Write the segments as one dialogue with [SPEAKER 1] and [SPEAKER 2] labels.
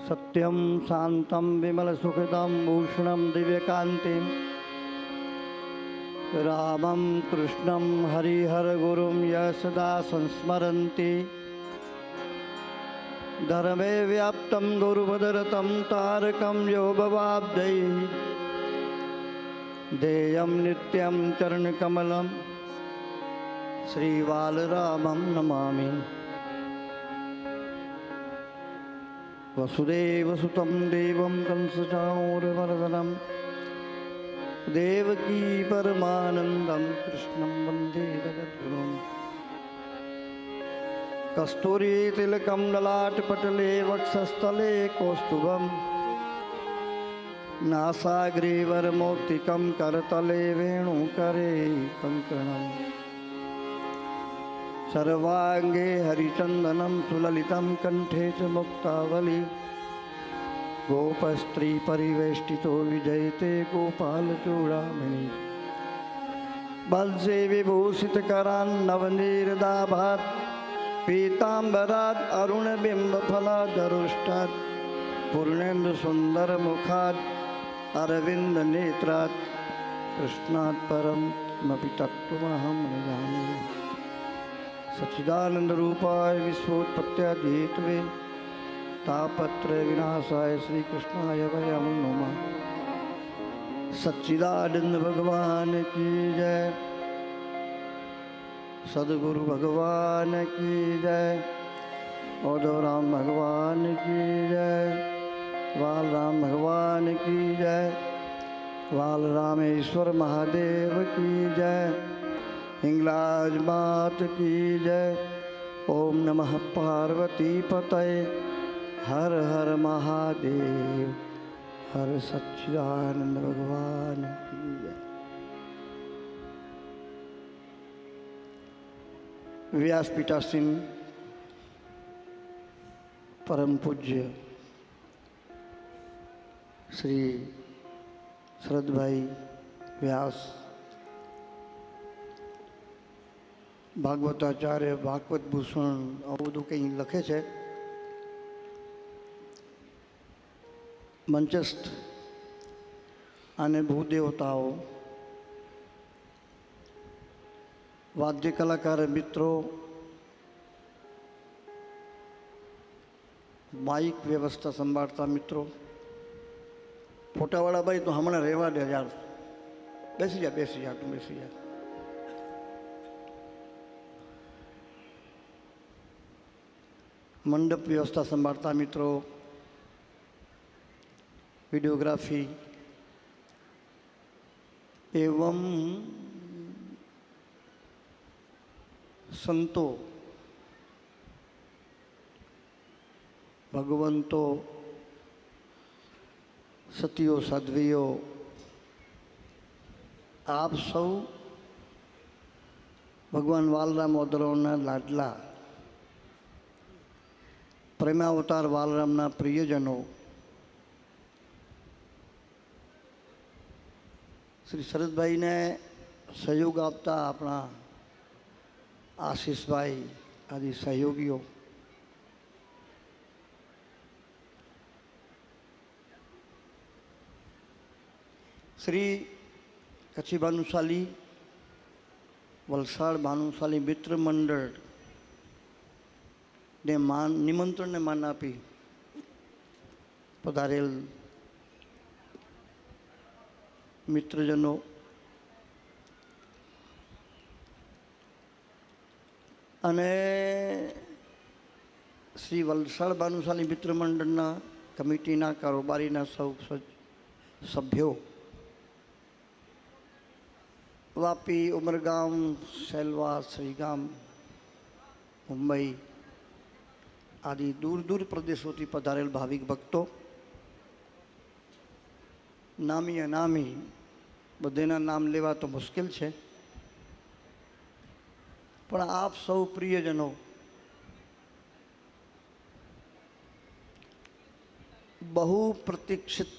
[SPEAKER 1] सत्यं शान्तं विमलसुखदं भूषणं दिव्यकान्तिं रामं कृष्णं हरिहरगुरुं यः सदा संस्मरन्ति धर्मे व्याप्तं गुरुपदरतं तारकं यो भवाब्दैः देयं नित्यं चरणकमलं श्रीबालरामं नमामि। वसुदेवसुतं देवं कंसचाणूरमर्दनं देवकी परमानन्दं कृष्णं वन्दे जगद्गुरुं। कस्तूरीतिलकं ललाटपटले वक्षस्थले कौस्तुभं नासाग्रीवरमौक्तिकं करतले वेणुकरे कङ्कणम् सर्वांगे हरिचंदनं सुललितं कंठे च मुक्तावली गोपस्त्री परिवेष्टितो विजयते गोपालचूड़ामणि बलसे विभूषितकरान् नवनीरदाभात् पीताम्बरात् अरुणबिम्बफलादरुष्टात् पूर्णेन्दुसुन्दरमुखात् अरविन्दनेत्रात् कृष्णात् परं किमपि तत्त्वमहं न जाने। सच्चिदानंद रूपाय विश्वोत्पत्त्यादिहेतवे तापत्रय विनाशाय श्री कृष्णाय वयं नमः। सच्चिदानंद भगवान की जय, सद्गुरु भगवान की जय, उद्धव राम भगवान की जय, बाल राम भगवान की जय, बाल रामेश्वर महादेव की जय, हिंगलाज मात की जय। ओम नमः पार्वती पतये हर हर महादेव, हर सच्चिदानंद भगवान की जय। व्यासपीठासीन परम पूज्य श्री शरद भाई व्यास भागवताचार्य भागवत भूषण आવું બધું કંઈ લખે છે। મંચસ્થ અને ભૂદેવતાઓ, વાદ્ય કલાકાર મિત્રો, માઇક વ્યવસ્થા સંભાળતા મિત્રો, ફોટાવાળા ભાઈ તો હમણાં રહેવા દે યાર, બેસી જા તું બેસી જા। मंडप व्यवस्था संभालता मित्रों, वीडियोग्राफी एवं संतों, भगवंतों, सतियों, साध्वियों, आप सौ भगवान वालराम ओदरोना लाडला प्रेमावतार बालरामना प्रियजनों, श्री शरद भाई ने सहयोग आपता अपना आशीष भाई आदि सहयोगियों, श्री कच्छी भानुशाली वलसाड भानुशाली मित्र मंडल ने निमंत्रण ने मान आपी पधारेल मित्रजनों, अने श्री वलसाड भानुशाली मित्र मंडलना कमिटीना कारोबारीना सौ सभ्यों, वापी, उमरगाम, सेलवा, श्रीगाम, मुंबई आदि दूर दूर प्रदेशों थी पधारेल भाविक भक्तों, नामी अनामी बधेना नाम लेवा तो मुश्किल है, पण आप सौ प्रियजनों, बहु प्रतीक्षित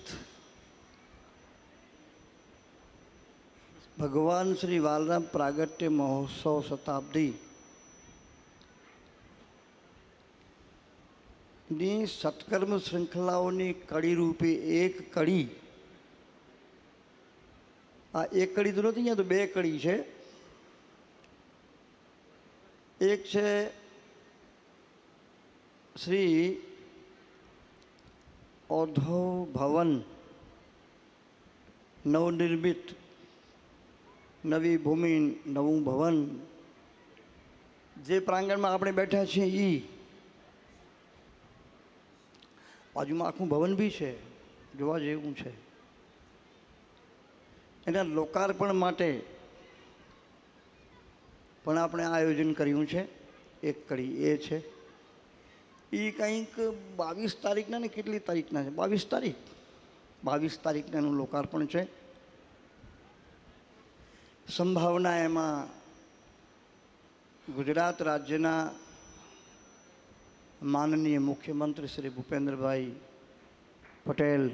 [SPEAKER 1] भगवान श्री बालराम प्रागट्य महोत्सव शताब्दी ની સત્કર્મ શૃંખલાઓની કડી રૂપે એક કડી, આ એક કડી તો નથી, અહીંયા તો બે કડી છે. એક છે શ્રી ઔધવ ભવન, નવનિર્મિત નવી ભૂમિ, નવું ભવન, જે પ્રાંગણમાં આપણે બેઠા છીએ એ બાજુમાં આખું ભવન બી છે, જોવા જેવું છે. એના લોકાર્પણ માટે પણ આપણે આયોજન કર્યું છે. એક કડી એ છે. એ કંઈક 22 તારીખના ને કેટલી તારીખના છે, 22 તારીખના એનું લોકાર્પણ છે. સંભાવના એમાં ગુજરાત રાજ્યના માનનીય મુખ્યમંત્રી શ્રી ભૂપેન્દ્રભાઈ પટેલ,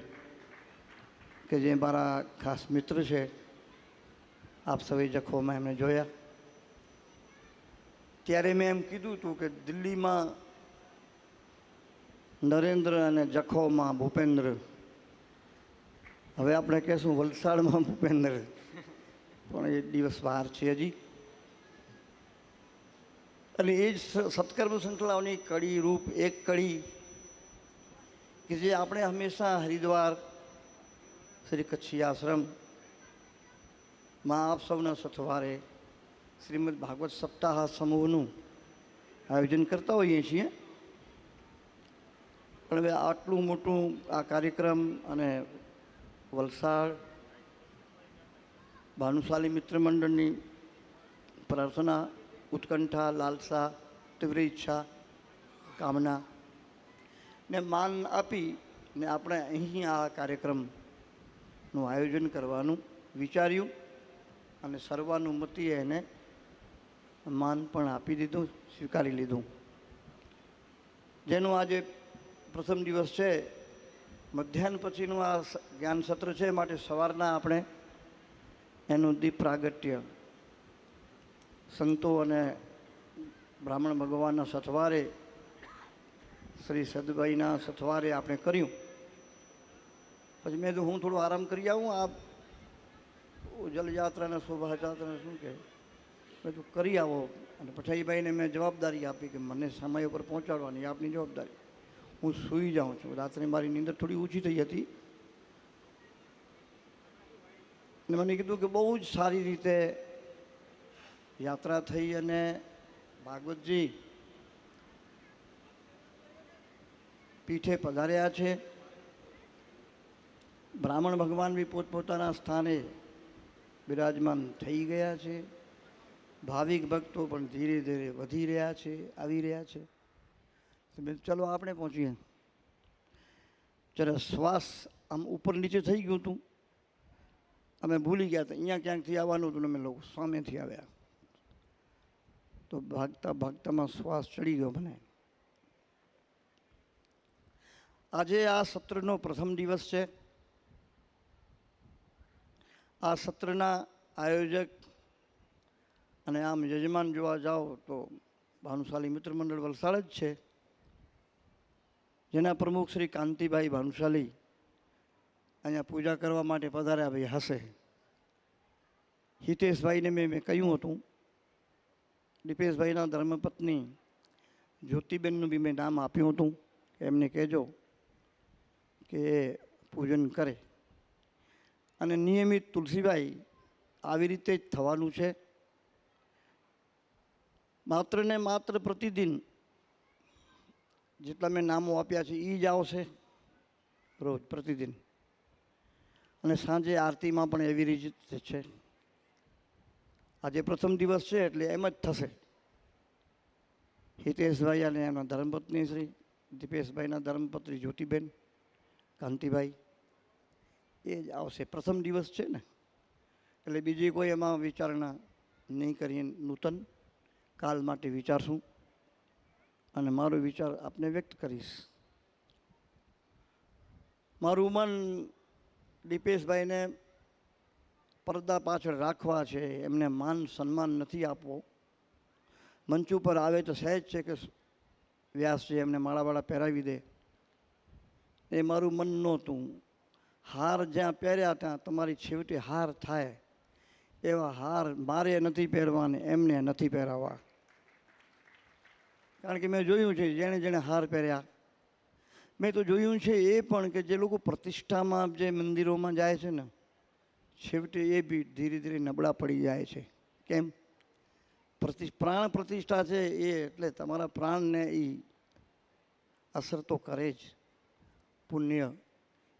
[SPEAKER 1] કે જે મારા ખાસ મિત્ર છે, આપ સૌએ જખોમાં એમને જોયા ત્યારે મેં એમ કીધું હતું કે દિલ્હીમાં નરેન્દ્ર અને જખૌમાં ભૂપેન્દ્ર, હવે આપણે કહેશું વલસાડમાં ભૂપેન્દ્ર, પણ એ દિવસ બહાર છે હજી. અને એ જ સત્કર્મ શૃંખલાઓની કડી રૂપ એક કડી કે જે આપણે હંમેશા હરિદ્વાર શ્રી કચ્છી આશ્રમમાં આપ સૌના સથવારે શ્રીમદ ભાગવત સપ્તાહ સમૂહનું આયોજન કરતા હોઈએ છીએ. પણ હવે આટલું મોટું આ કાર્યક્રમ અને વલસાડ ભાનુશાલી મિત્ર મંડળની પ્રાર્થના, ઉત્કંઠા, લાલસા, તીવ્ર ઈચ્છા, કામના ને માન આપી ને આપણે અહીં આ કાર્યક્રમનું આયોજન કરવાનું વિચાર્યું અને સર્વાનુમતિએ એને માન પણ આપી દીધું, સ્વીકારી લીધું. જેનું આજે પ્રથમ દિવસ છે, મધ્યાહન પછીનું આ જ્ઞાન સત્ર છે, માટે સવારના આપણે એનું દીપ પ્રાગટ્ય સંતો અને બ્રાહ્મણ ભગવાનના સથવારે, શ્રી સદભાઈના સથવારે આપણે કર્યું. પછી મેં તો હું થોડું આરામ કરી આવું, આ જલયાત્રાને શોભાયાત્રાને શું કહે, મેં તું કરી આવો. અને પઠાઈભાઈને મેં જવાબદારી આપી કે મને સમય ઉપર પહોંચાડવાની આપની જવાબદારી. હું સૂઈ જાઉં છું, રાત્રે મારી નીંદર થોડી ઓછી થઈ હતી અને મને કીધું કે બહુ જ સારી રીતે યાત્રા થઈ અને ભાગવતજી પીઠે પધાર્યા છે. બ્રાહ્મણ ભગવાન બી પોતપોતાના સ્થાને બિરાજમાન થઈ ગયા છે. ભાવિક ભક્તો પણ ધીરે ધીરે વધી રહ્યા છે, આવી રહ્યા છે. ચલો આપણે પહોંચીએ. જરા શ્વાસ આમ ઉપર નીચે થઈ ગયું હતું, અમે ભૂલી ગયા હતા અહીંયા ક્યાંકથી આવવાનું હતું, અમે લોકો સામેથી આવ્યા તો ભાગતા ભાગતામાં શ્વાસ ચડી ગયો મને. આજે આ સત્રનો પ્રથમ દિવસ છે. આ સત્રના આયોજક અને આમ યજમાન જોવા જાઓ તો ભાનુશાલી મિત્ર મંડળ વલસાડ જ છે, જેના પ્રમુખ શ્રી કાંતિભાઈ ભાનુશાલી અહીંયા પૂજા કરવા માટે પધાર્યા ભાઈ હશે. હિતેશભાઈને મેં કહ્યું હતું, દીપેશભાઈના ધર્મપત્ની જ્યોતિબેનનું બી મેં નામ આપ્યું હતું કે એમને કહેજો કે એ પૂજન કરે. અને નિયમિત તુલસીભાઈ આવી રીતે જ થવાનું છે. માત્ર ને માત્ર પ્રતિદિન જેટલા મેં નામો આપ્યા છે એ જ આવશે રોજ પ્રતિદિન. અને સાંજે આરતીમાં પણ એવી રીતે છે. આજે પ્રથમ દિવસ છે એટલે એમ જ થશે. હિતેશભાઈ અને એમના ધર્મપત્ની શ્રી દીપેશભાઈના ધર્મપત્ની જ્યોતિબેન, કાંતિભાઈ એ જ આવશે. પ્રથમ દિવસ છે ને એટલે બીજી કોઈ એમાં વિચારણા નહીં કરીએ. નૂતન કાલ માટે વિચારશું અને મારો વિચાર આપને વ્યક્ત કરીશ. મારું મન દીપેશભાઈને પડદા પાછળ રાખવા છે, એમને માન સન્માન નથી આપવો. મંચ ઉપર આવે તો સહેજ છે કે વ્યાસજી એમને માળાવાળા પહેરાવી દે, એ મારું મન નહોતું. હાર જ્યાં પહેર્યા ત્યાં તમારી છેવટે હાર થાય એવા હાર મારે નથી પહેરવાને, એમને નથી પહેરાવવા. કારણ કે મેં જોયું છે જેણે જેણે હાર પહેર્યા, મેં તો જોયું છે એ પણ કે જે લોકો પ્રતિષ્ઠામાં જે મંદિરોમાં જાય છે ને, છેવટે એ બી ધીરે ધીરે નબળા પડી જાય છે. કેમ? પ્રાણ પ્રતિષ્ઠા છે એ, એટલે તમારા પ્રાણને એ અસર તો કરે જ, પુણ્ય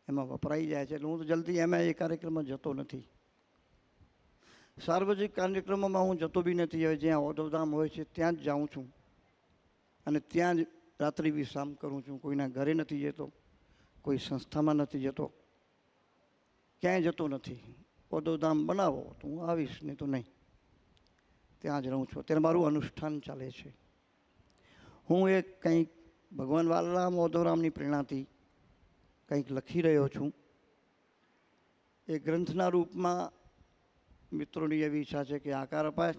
[SPEAKER 1] એમાં વપરાઈ જાય છે. એટલે હું તો જલ્દી એમાં એ કાર્યક્રમમાં જતો નથી. સાર્વજનિક કાર્યક્રમોમાં હું જતો બી નથી. હવે જ્યાં ઓઢવધામ હોય છે ત્યાં જ જાઉં છું અને ત્યાં જ રાત્રિ વિશ્રામ કરું છું. કોઈના ઘરે નથી જતો, કોઈ સંસ્થામાં નથી જતો, ક્યાંય જતો નથી. ઓઢવધામ બનાવો તો હું આવીશ, નહીં તો નહીં. ત્યાં જ રહું છું. અત્યારે મારું અનુષ્ઠાન ચાલે છે. હું એક કંઈક ભગવાન વાલરામ ઓઢવરામની પ્રેરણાથી કંઈક લખી રહ્યો છું. એ ગ્રંથના રૂપમાં મિત્રોની એવી ઈચ્છા છે કે આકાર અપાય.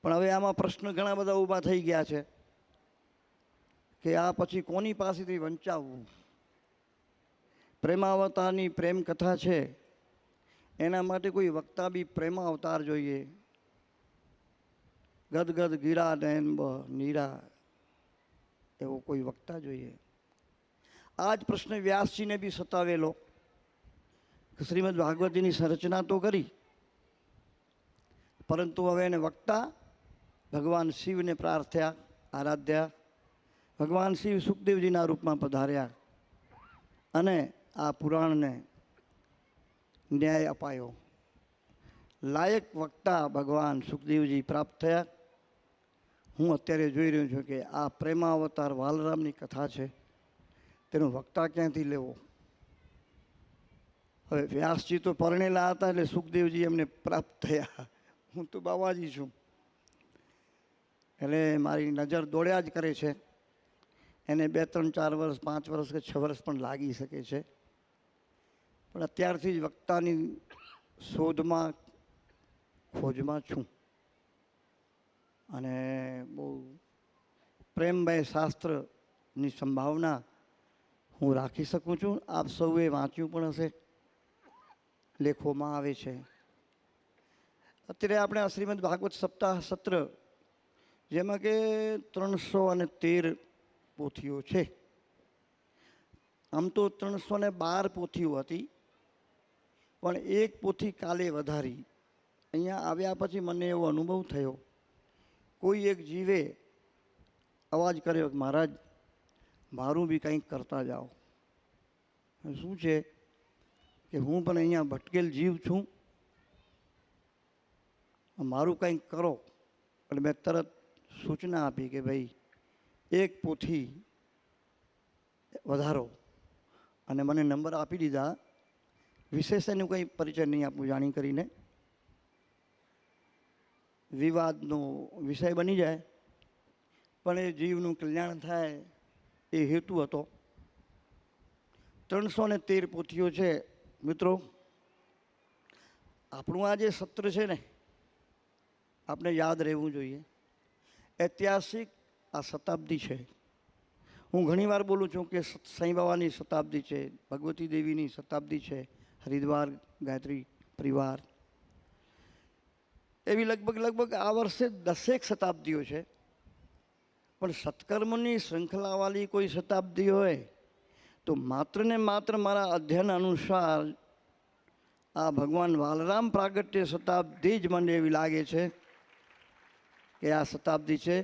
[SPEAKER 1] પણ હવે આમાં પ્રશ્ન ઘણા બધા ઊભા થઈ ગયા છે કે આ પછી કોની પાસેથી વંચાવવું. પ્રેમાવતારની પ્રેમ કથા છે, એના માટે કોઈ વક્તા બી પ્રેમાવતાર જોઈએ. ગદગદ ગીરા નયન નીરા એવો કોઈ વક્તા જોઈએ. આ જ પ્રશ્ન વ્યાસજીને બી સતાવેલો. શ્રીમદ ભાગવતીની સંરચના તો કરી, પરંતુ હવે એને વક્તા ભગવાન શિવને પ્રાર્થ્યા, આરાધ્યા. ભગવાન શિવ સુખદેવજીના રૂપમાં પધાર્યા અને આ પુરાણને ન્યાય અપાયો. લાયક વક્તા ભગવાન સુખદેવજી પ્રાપ્ત થયા. હું અત્યારે જોઈ રહ્યો છું કે આ પ્રેમાવતાર વાલરામની કથા છે, તેનો વક્તા ક્યાંથી લેવો. હવે વ્યાસજી તો પરણેલા હતા એટલે સુખદેવજી એમને પ્રાપ્ત થયા. હું તો બાવાજી છું એટલે મારી નજર દોડ્યા જ કરે છે. એને 2, 3, 4 વર્ષ, 5 વર્ષ કે 6 વર્ષ પણ લાગી શકે છે. પણ અત્યારથી જ વક્તાની શોધમાં, ખોજમાં છું. અને બહુ પ્રેમમય શાસ્ત્રની સંભાવના હું રાખી શકું છું. આપ સૌએ વાંચ્યું પણ હશે, લેખોમાં આવે છે. અત્યારે આપણે આ શ્રીમદ ભાગવત સપ્તાહ સત્ર, જેમાં કે 313 પોથીઓ છે. આમ તો 312 પોથીઓ હતી, પણ એક પોથી કાલે વધારી. અહીંયા આવ્યા પછી મને એવો અનુભવ થયો, કોઈ એક જીવે અવાજ કર્યો કે મહારાજ મારું બી કંઈક કરતા જાઓ. શું છે કે હું પણ અહીંયા ભટકેલ જીવ છું, મારું કંઈક કરો. એટલે મેં તરત સૂચના આપી કે ભાઈ એક પોથી વધારો, અને મને નંબર આપી દીધા. વિશેષ એનું કંઈ પરિચય નહીં આપું, જાણી કરીને વિવાદનો વિષય બની જાય, પણ એ જીવનું કલ્યાણ થાય એ હેતુ હતો. 313 પોથીઓ છે. મિત્રો, આપણું આ જે સત્ર છે ને, આપણે યાદ રહેવું જોઈએ. ઐતિહાસિક આ શતાબ્દી છે. હું ઘણીવાર બોલું છું કે સાંઈ બાબાની શતાબ્દી છે, ભગવતી દેવીની શતાબ્દી છે, હરિદ્વાર ગાયત્રી પરિવાર, એવી લગભગ આ વર્ષે 10 શતાબ્દીઓ છે. પણ સત્કર્મની શૃંખલાવાળી કોઈ શતાબ્દી હોય તો માત્ર ને માત્ર મારા અધ્યયન અનુસાર આ ભગવાન વાલરામ પ્રાગટ્ય શતાબ્દી જ મને એવી લાગે છે કે આ શતાબ્દી છે.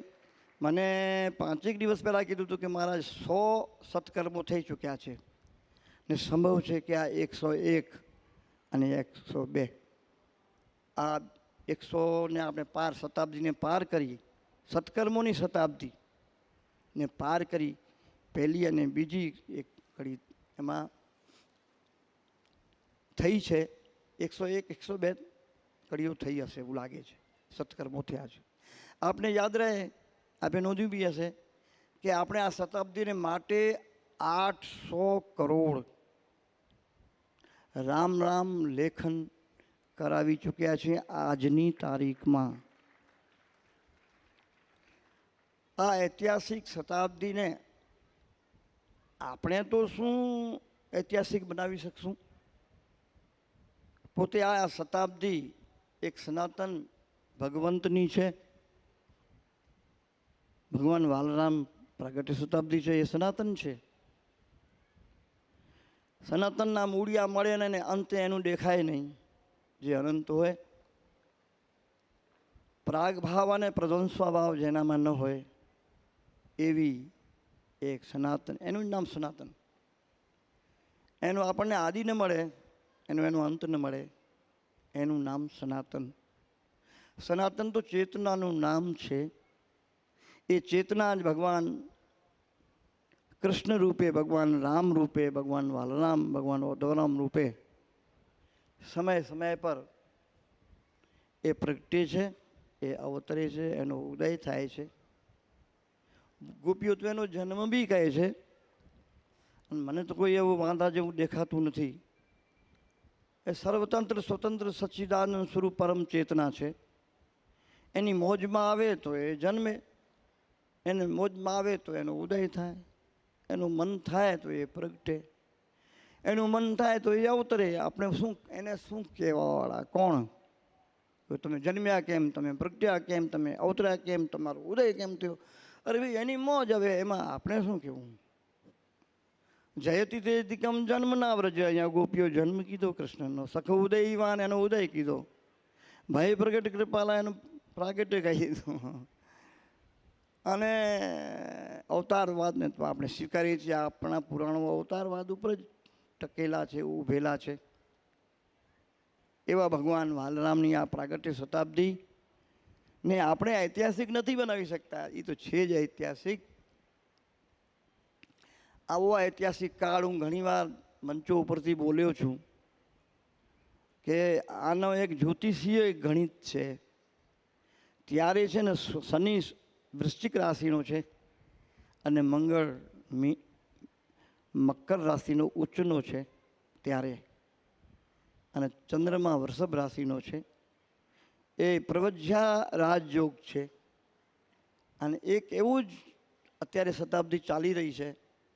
[SPEAKER 1] મને 5 દિવસ પહેલાં કીધું હતું કે મારા 100 સત્કર્મો થઈ ચૂક્યા છે ને સંભવ છે કે આ 101 અને 102 આ 100 ને આપણે પાર, શતાબ્દીને પાર કરી, સત્કર્મોની શતાબ્દી ને પાર કરી. પહેલી અને બીજી એક કડી એમાં થઈ છે. 101, 102 કડીઓ થઈ હશે એવું લાગે છે, સત્કર્મો થયા છે. આપને યાદ રહે, આપણે નોંધ્યું બી હશે કે આપણે આ શતાબ્દીને માટે 800 કરોડ રામ રામ લેખન કરાવી ચૂક્યા છે આજની તારીખમાં. આ ઐતિહાસિક શતાબ્દીને આપણે તો શું ઐતિહાસિક બનાવી શકશું? પોતે આ શતાબ્દી એક સનાતન ભગવંતની છે. ભગવાન વાલરામ પ્રાગટ્ય શતાબ્દી છે, એ સનાતન છે. સનાતનના મૂળિયા મળે ને અંતે એનું દેખાય નહીં, જે અનંત હોય. પ્રાગ ભાવ અને પ્રધ્વંસવા ભાવ જેનામાં ન હોય એવી એક સનાતન, એનું જ નામ સનાતન. એનું આપણને આદિ ન મળે, એનો અંત ન મળે, એનું નામ સનાતન. સનાતન તો ચેતનાનું નામ છે. એ ચેતના જ ભગવાન કૃષ્ણ રૂપે, ભગવાન રામ રૂપે, ભગવાન વાલરામ, ભગવાન ઉદ્ધવરામ રૂપે સમય સમય પર એ પ્રગટે છે, એ અવતરે છે, એનો ઉદય થાય છે. ગોપીઓ તો એનો જન્મ બી કહે છે. અને મને તો કોઈ એવું વાંધા જેવું દેખાતું નથી. એ સર્વતંત્ર સ્વતંત્ર સચ્ચિદાનંદ સ્વરૂપ પરમ ચેતના છે. એની મોજમાં આવે તો એ જન્મે, એને મોજમાં આવે તો એનો ઉદય થાય, એનું મન થાય તો એ પ્રગટે, એનું મન થાય તો એ અવતરે. આપણે શું એને શું કહેવાવાળા કોણ? તમે જન્મ્યા કેમ, તમે પ્રગટ્યા કેમ, તમે અવતર્યા કેમ, તમારો ઉદય કેમ થયો? અરે ભાઈ એની મોજ. હવે એમાં આપણે શું કહેવું? જયતિ તેતિકમ જન્મ ના વ્રજ. અહીંયા ગોપીઓ જન્મ કીધો કૃષ્ણનો, સખ ઉદયવાન એનો ઉદય કીધો, ભાઈ પ્રગટ કૃપાલા એનું પ્રાગટ્ય કહી દીધું. અને અવતારવાદને તો આપણે સ્વીકારીએ છીએ. આપણા પુરાણો અવતારવાદ ઉપર જ ટકેલા છે, ઊભેલા છે. એવા ભગવાન વાલરામની આ પ્રાગટ્ય શતાબ્દી ને આપણે ઐતિહાસિક નથી બનાવી શકતા, એ તો છે જ ઐતિહાસિક. આવો ઐતિહાસિક કાળ હું ઘણીવાર મંચો ઉપરથી બોલ્યો છું કે આનો એક જ્યોતિષીય ગણિત છે. ત્યારે છે ને શનિ વૃશ્ચિક રાશિનો છે અને મંગળ મકર રાશિનો ઉચ્ચનો છે ત્યારે, અને ચંદ્રમા વૃષભ રાશિનો છે. એ પ્રવજ્યા રાજયોગ છે. અને એક એવું જ અત્યારે શતાબ્દી ચાલી રહી છે,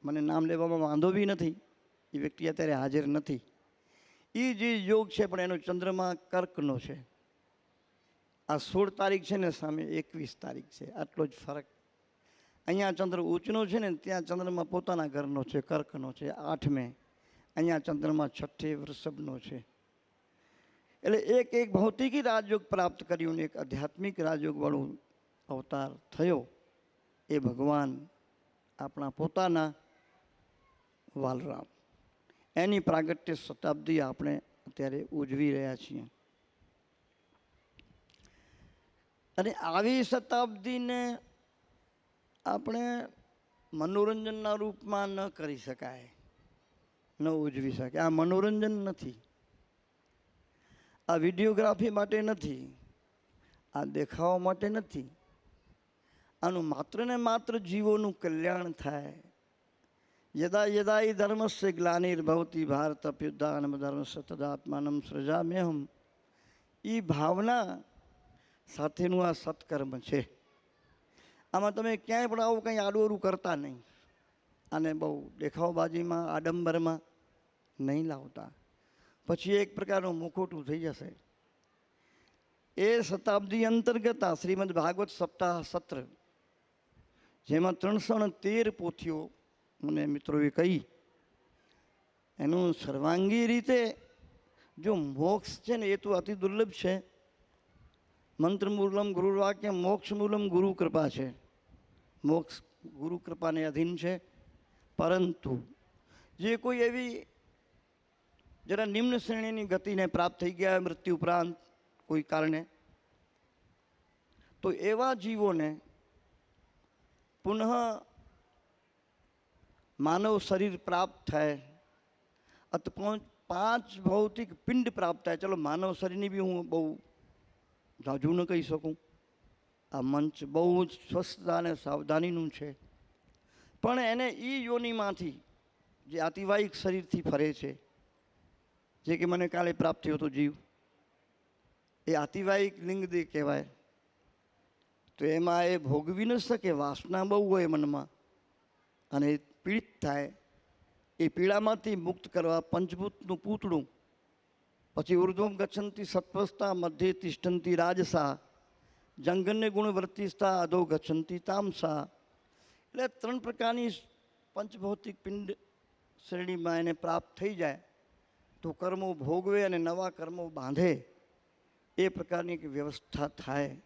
[SPEAKER 1] મને નામ લેવામાં વાંધો બી નથી, એ વ્યક્તિ અત્યારે હાજર નથી. એ જે યોગ છે પણ એનો ચંદ્રમા કર્કનો છે. આ 16 તારીખ છે ને, સામે 21 તારીખ છે, આટલો જ ફરક. અહીંયા ચંદ્ર ઉચ્ચનો છે ને, ત્યાં ચંદ્રમાં પોતાના ઘરનો છે, કર્કનો છે 8મે. અહીંયા ચંદ્રમાં 6 વૃષભનો છે. એટલે એક ભૌતિકી રાજયોગ પ્રાપ્ત કર્યું ને એક આધ્યાત્મિક રાજયોગવાળું અવતાર થયો એ ભગવાન આપણા પોતાના વાલરામ. એની પ્રાગટ્ય શતાબ્દી આપણે અત્યારે ઉજવી રહ્યા છીએ. અને આવી શતાબ્દીને આપણે મનોરંજનના રૂપમાં ન કરી શકાય, ન ઉજવી શકાય. આ મનોરંજન નથી, આ વિડીયોગ્રાફી માટે નથી, આ દેખાવા માટે નથી. આનું માત્ર ને માત્ર જીવોનું કલ્યાણ થાય. યદા યદા ઈ ધર્મસ્ય ગ્લાનિર્ભવતિ ભારત અભ્યુત્થાનમ ધર્મસ્ય તદાત્માનમ સૃજામ્યહમ. એ ભાવના સાથેનું આ સત્કર્મ છે. આમાં તમે ક્યાંય પણ આવું કંઈ આડોરું કરતા નહીં, અને બહુ દેખાવબાજીમાં આડંબરમાં નહીં લાવતા. પછી એક પ્રકારનું મુખોટું થઈ જશે. એ શતાબ્દી અંતર્ગત આ શ્રીમદ ભાગવત સપ્તાહ સત્ર, જેમાં 313 પોથીઓ મને મિત્રોએ કહી, એનું સર્વાંગી રીતે જો મોક્ષ છે ને, એ તો અતિ દુર્લભ છે. મંત્ર મૂલમ ગુરુવાક્ય, મોક્ષ મૂલમ ગુરુ કૃપા છે. મોક્ષ ગુરુ કૃપાને અધીન છે. પરંતુ જે કોઈ એવી જરા નિમ્ન શ્રેણીની ગતિને પ્રાપ્ત થઈ ગયા મૃત્યુ ઉપરાંત કોઈ કારણે, તો એવા જીવોને પુનઃ માનવ શરીર પ્રાપ્ત થાય, અથવા 5 ભૌતિક પિંડ પ્રાપ્ત થાય. ચલો, માનવ શરીરની બી હું બહુ ઝાઝું ન કહી શકું, આ મંચ બહુ જ સ્વસ્થતા અને સાવધાનીનું છે. પણ એને એ યોનિમાંથી જે આતિવાહિક શરીરથી ફરે છે, જે કે મને કાલે પ્રાપ્ત થયો હતો જીવ, એ આતિવાહિક લિંગદેહ કહેવાય. તો એમાં એ ભોગવી ન શકે, વાસના બહુ હોય મનમાં અને એ પીડિત થાય. એ પીડામાંથી મુક્ત કરવા પંચભૂતનું પૂતળું, પછી ઉર્ધ્વમ ગચ્છન્તિ સત્વસ્તા, મધ્યે તિષ્ઠન્તિ રાજસા, જંગન્ય ગુણ વર્તિસ્તા, અધો ગચ્છન્તિ તામસા. એટલે 3 પ્રકારની પંચભૌતિક પિંડ શ્રેણીમાં એને પ્રાપ્ત થઈ જાય તો કર્મો ભોગવે અને નવા કર્મો બાંધે, એ પ્રકારની એક વ્યવસ્થા થાય.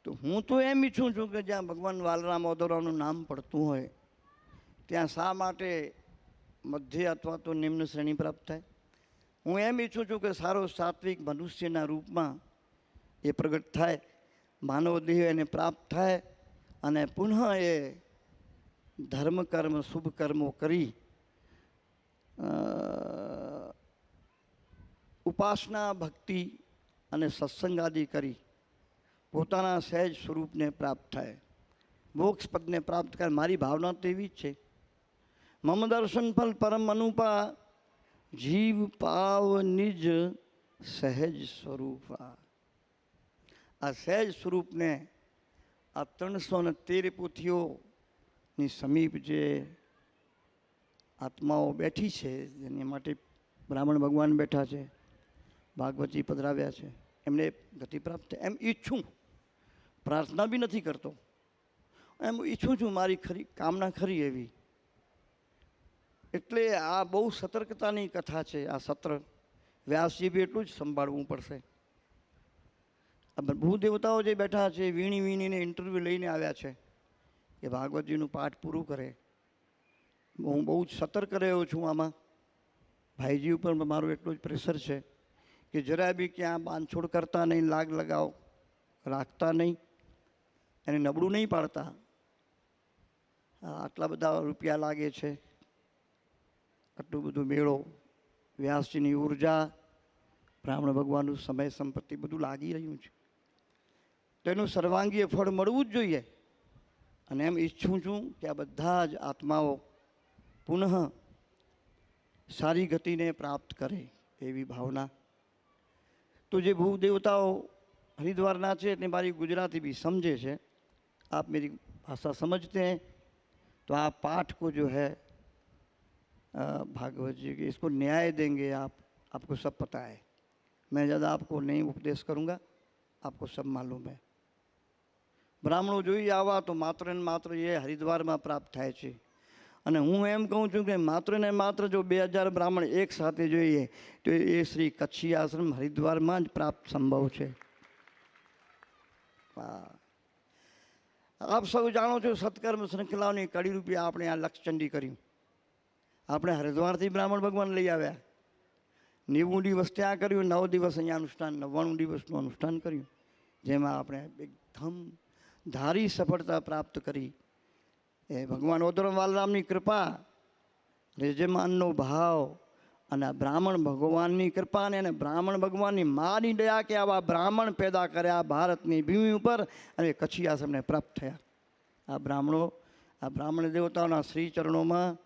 [SPEAKER 1] તો હું તો એમ ઈચ્છું છું કે જ્યાં ભગવાન વાલરામ ઓદરાનું નામ પડતું હોય ત્યાં શા માટે મધ્ય અથવા તો નિમ્ન શ્રેણી પ્રાપ્ત થાય? હું એમ ઈચ્છું છું કે સારો સાત્વિક મનુષ્યના રૂપમાં એ પ્રગટ થાય, માનવ દેહ એને પ્રાપ્ત થાય અને પુનઃ એ ધર્મ કર્મ શુભ કર્મો કરી ઉપાસના ભક્તિ અને સત્સંગ આદિ કરી પોતાના સહેજ સ્વરૂપને પ્રાપ્ત થાય, મોક્ષ પદને પ્રાપ્ત કરે. મારી ભાવના તો એવી જ છે. મમ દર્શન ફલ પરમ અનુપા, જીવ પાવ નિજ સહેજ સ્વરૂપા. આ સહેજ સ્વરૂપને આ 313 પોથીઓની સમીપ જે આત્માઓ બેઠી છે, જેની માટે બ્રાહ્મણ ભગવાન બેઠા છે, ભાગવતજી પધરાવ્યા છે, એમને ગતિ પ્રાપ્ત થાય એમ ઈચ્છું. પ્રાર્થના બી નથી કરતો, એમ ઈચ્છું છું. મારી ખરી કામના ખરી એવી. એટલે આ બહુ સતર્કતાની કથા છે. આ સત્ર વ્યાસજી બી એટલું જ સંભાળવું પડશે. ભૂદેવતાઓ જે બેઠા છે, વીણી વીણીને ઇન્ટરવ્યૂ લઈને આવ્યા છે કે ભાગવતજીનું પાઠ પૂરું કરે. હું બહુ જ સતર્ક રહ્યો છું આમાં. ભાઈજી ઉપર મારું એટલું જ પ્રેશર છે કે જરા બી ક્યાં બાંધછોડ કરતા નહીં, લાગ લગાવ રાખતા નહીં, એને નબળું નહીં પાડતા. આટલા બધા રૂપિયા લાગે છે, આટલું બધું મેળો, વ્યાસજીની ઉર્જા, બ્રાહ્મણ ભગવાનનું સમય સંપત્તિ બધું લાગી રહ્યું છે. તેનું સર્વાંગીય ફળ મળવું જ જોઈએ. અને એમ ઈચ્છું છું કે આ બધા જ આત્માઓ પુનઃ સારી ગતિને પ્રાપ્ત કરે એવી ભાવના. તો જે ભૂદેવતાઓ हरिद्वार છે એટલે મારી ગુજરાતી भी समझे છે. आप मेरी भाषा समझते हैं तो आप पाठ को जो है भागवत जी के इसको न्याय देंगे आप. आपको सब पता है, मैं ज़्यादा आपको नहीं उपदेश करूँगा, आपको सब मालूम है. બ્રાહ્મણો જોઈ આવા તો માત્ર ને માત્ર એ હરિદ્વારમાં પ્રાપ્ત થાય છે. અને હું એમ કહું છું કે માત્ર ને માત્ર જો 2000 બ્રાહ્મણ એક સાથે જોઈએ તો એ શ્રી કચ્છી આશ્રમ હરિદ્વારમાં જ પ્રાપ્ત સંભવ છે. આપ સૌ જાણો છો સત્કર્મ શૃંખલાઓની કડી રૂપે આપણે આ લક્ષચંડી કર્યું. આપણે હરિદ્વારથી બ્રાહ્મણ ભગવાન લઈ આવ્યા. 90 દિવસ ત્યાં કર્યું, 9 દિવસ અહીંયા અનુષ્ઠાન, 99 દિવસનું અનુષ્ઠાન કર્યું, જેમાં આપણે એકદમ ધારી સફળતા પ્રાપ્ત કરી. એ ભગવાન ઓદરમ વાલરામની કૃપા, યજમાનનો ભાવ અને બ્રાહ્મણ ભગવાનની કૃપા અને બ્રાહ્મણ ભગવાનની માની દયા કે આવા બ્રાહ્મણ પેદા કર્યા ભારતની ભૂમિ ઉપર અને કચ્છી આશ્રમને પ્રાપ્ત થયા. આ બ્રાહ્મણ દેવતાઓના શ્રી ચરણોમાં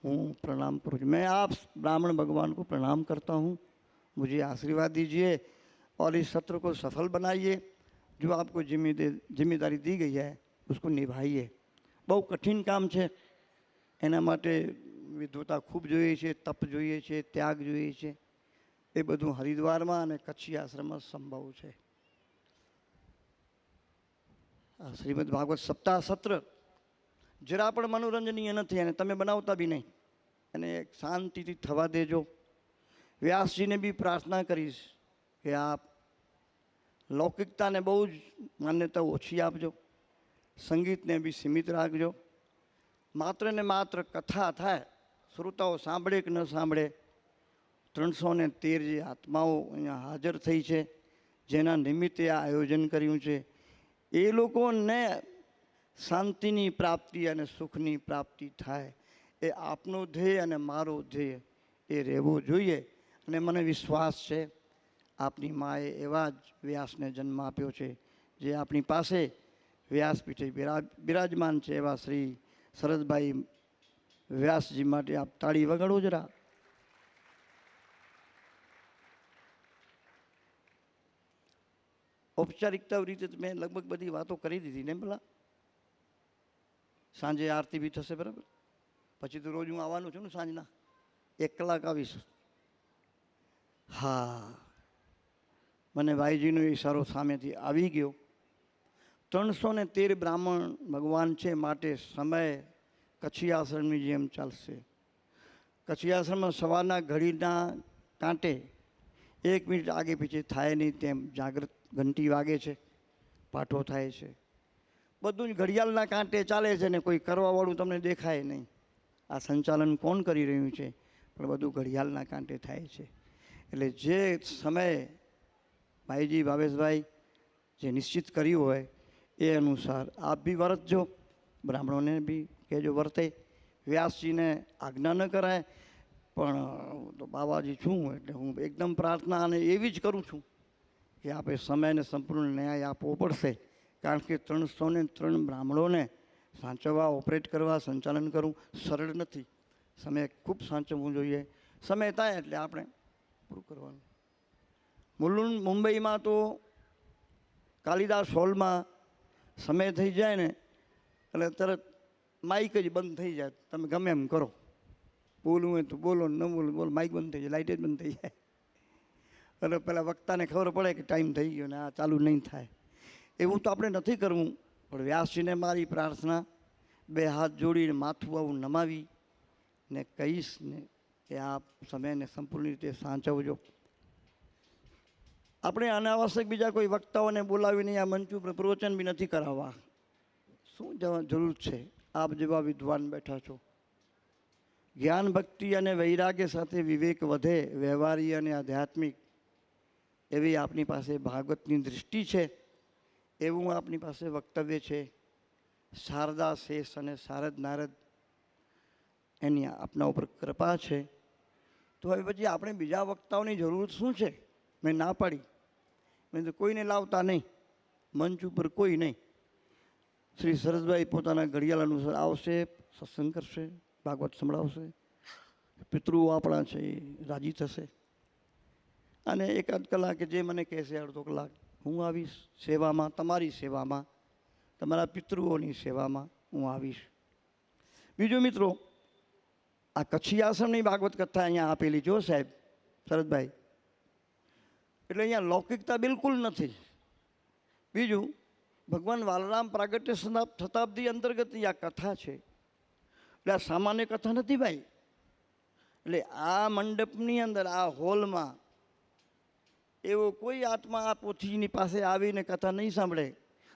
[SPEAKER 1] હું प्रणाम करूँ. मैं आप ब्राह्मण भगवान को प्रणाम करता हूँ. मुझे आशीर्वाद दीजिए और इस सत्र को सफल बनाइए. जो आपको जिम्मेदारी दी गई है उसको निभाइए. બહુ કઠિન કામ છે. એના માટે વિદ્વતા ખૂબ જોઈએ છે, તપ જોઈએ છે, ત્યાગ જોઈએ છે. એ બધું હરિદ્વારમાં અને કચ્છી આશ્રમમાં સંભવ છે. આ શ્રીમદ ભાગવત સપ્તાહ સત્ર જરા પણ મનોરંજનીય નથી અને તમે બનાવતા બી નહીં. અને શાંતિથી થવા દેજો. વ્યાસજીને બી પ્રાર્થના કરીશ કે આપ લૌકિકતાને બહુ જ માન્યતા ઓછી આપજો, સંગીતને બી સીમિત રાખજો. માત્ર ને માત્ર કથા થાય, શ્રોતાઓ સાંભળે કે ન સાંભળે, 313 જે આત્માઓ અહીંયા હાજર થઈ છે, જેના નિમિત્તે આ આયોજન કર્યું છે, એ લોકોને શાંતિની પ્રાપ્તિ અને સુખની પ્રાપ્તિ થાય. એ આપનો ધ્યેય અને મારો ધ્યેય એ રહેવો જોઈએ. અને મને વિશ્વાસ છે આપની માએ એવા જ વ્યાસને જન્મ આપ્યો છે, જે આપણી પાસે વ્યાસપીઠે બિરાજમાન છે. એવા શ્રી શરદભાઈ વ્યાસજી માટે આપ તાળી વગાડો જરા. ઔપચારિકતા રીતે મેં લગભગ બધી વાતો કરી દીધી ને પેલા. સાંજે આરતી બી થશે બરાબર. પછી તો રોજ હું આવવાનું છું ને સાંજના 1 કલાક આવીશ. હા, મને ભાઈજીનો ઈશારો સામેથી આવી ગયો. 313 બ્રાહ્મણ ભગવાન છે માટે સમય કચ્છી આશ્રમની જેમ ચાલશે. કચ્છી આશ્રમમાં સવારના ઘડીના કાંટે 1 મિનિટ આગે પીછે થાય નહીં તેમ જાગૃત ઘંટી વાગે છે, પાઠો થાય છે, બધું જ ઘડિયાળના કાંટે ચાલે છે ને કોઈ કરવાવાળું તમને દેખાય નહીં. આ સંચાલન કોણ કરી રહ્યું છે? પણ બધું ઘડિયાળના કાંટે થાય છે. એટલે જે સમયે ભાઈજી ભાવેશભાઈ જે નિશ્ચિત કર્યું હોય એ અનુસાર આપ બી વર્તજો, બ્રાહ્મણોને બી કહેજો વર્તે. વ્યાસજીને આજ્ઞા ન કરાય, પણ તો બાબાજી છું એટલે હું એકદમ પ્રાર્થના અને એવી જ કરું છું કે આપણે સમયને સંપૂર્ણ ન્યાય આપવો પડશે. કારણ કે 303 બ્રાહ્મણોને સાચવવા, ઓપરેટ કરવા, સંચાલન કરવું સરળ નથી. સમય ખૂબ સાચવવું જોઈએ. સમય થાય એટલે આપણે પૂરું કરવાનું. મુંબઈમાં તો કાલિદાસ હોલમાં સમય થઈ જાય ને એટલે તરત માઇક જ બંધ થઈ જાય. તમે ગમે એમ કરો, બોલવું હોય તો બોલો, ન બોલો બોલો, માઇક બંધ થઈ જાય, લાઇટ જ બંધ થઈ જાય. એટલે પેલા વક્તાને ખબર પડે કે ટાઈમ થઈ ગયો ને આ ચાલુ નહીં થાય. એવું તો આપણે નથી કરવું. પણ વ્યાસજીને મારી પ્રાર્થના, 2 હાથ જોડીને માથું આવું નમાવી ને કહીશ ને કે આ સમયને સંપૂર્ણ રીતે સાચવજો. આપણે અનાવશ્યક બીજા કોઈ વક્તાઓને બોલાવીને આ મંચ ઉપર પ્રવચન બી નથી કરાવવા. શું જરૂર છે? આપ જેવા વિદ્વાન બેઠા છો. જ્ઞાન, ભક્તિ અને વૈરાગ્ય સાથે વિવેક વધે, વ્યવહારી અને આધ્યાત્મિક એવી આપની પાસે ભાગવતની દૃષ્ટિ છે, એવું આપની પાસે વક્તવ્ય છે. શારદા શેષ અને શારદ નારદ એની આપના ઉપર કૃપા છે. તો હવે પછી આપણે બીજા વક્તાઓની જરૂર શું છે? મેં ના પાડી. મેં તો કોઈને લાવતા નહીં, મંચ ઉપર કોઈ નહીં. શ્રી સરસભાઈ પોતાના ઘડિયાળ અનુસાર આવશે, સત્સંગ કરશે, ભાગવત સંભળાવશે. પિતૃઓ આપણા છે એ રાજી થશે. અને 1-8 કલાકે જે મને કહેશે, અડધો કલાક હું આવીશ સેવામાં, તમારી સેવામાં, તમારા પિતૃઓની સેવામાં હું આવીશ. બીજું મિત્રો, આ કચ્છી આશ્રમની ભાગવત કથા અહીંયા આપેલી જો સાહેબ શરદભાઈ, એટલે અહીંયા લૌકિકતા બિલકુલ નથી. બીજું, ભગવાન વાલરામ પ્રાગટ્ય શતાબ્દી અંતર્ગત આ કથા છે. એટલે આ સામાન્ય કથા નથી ભાઈ. એટલે આ મંડપની અંદર, આ હોલમાં એવો કોઈ આત્મા આ પોથીની પાસે આવીને કથા નહીં સાંભળે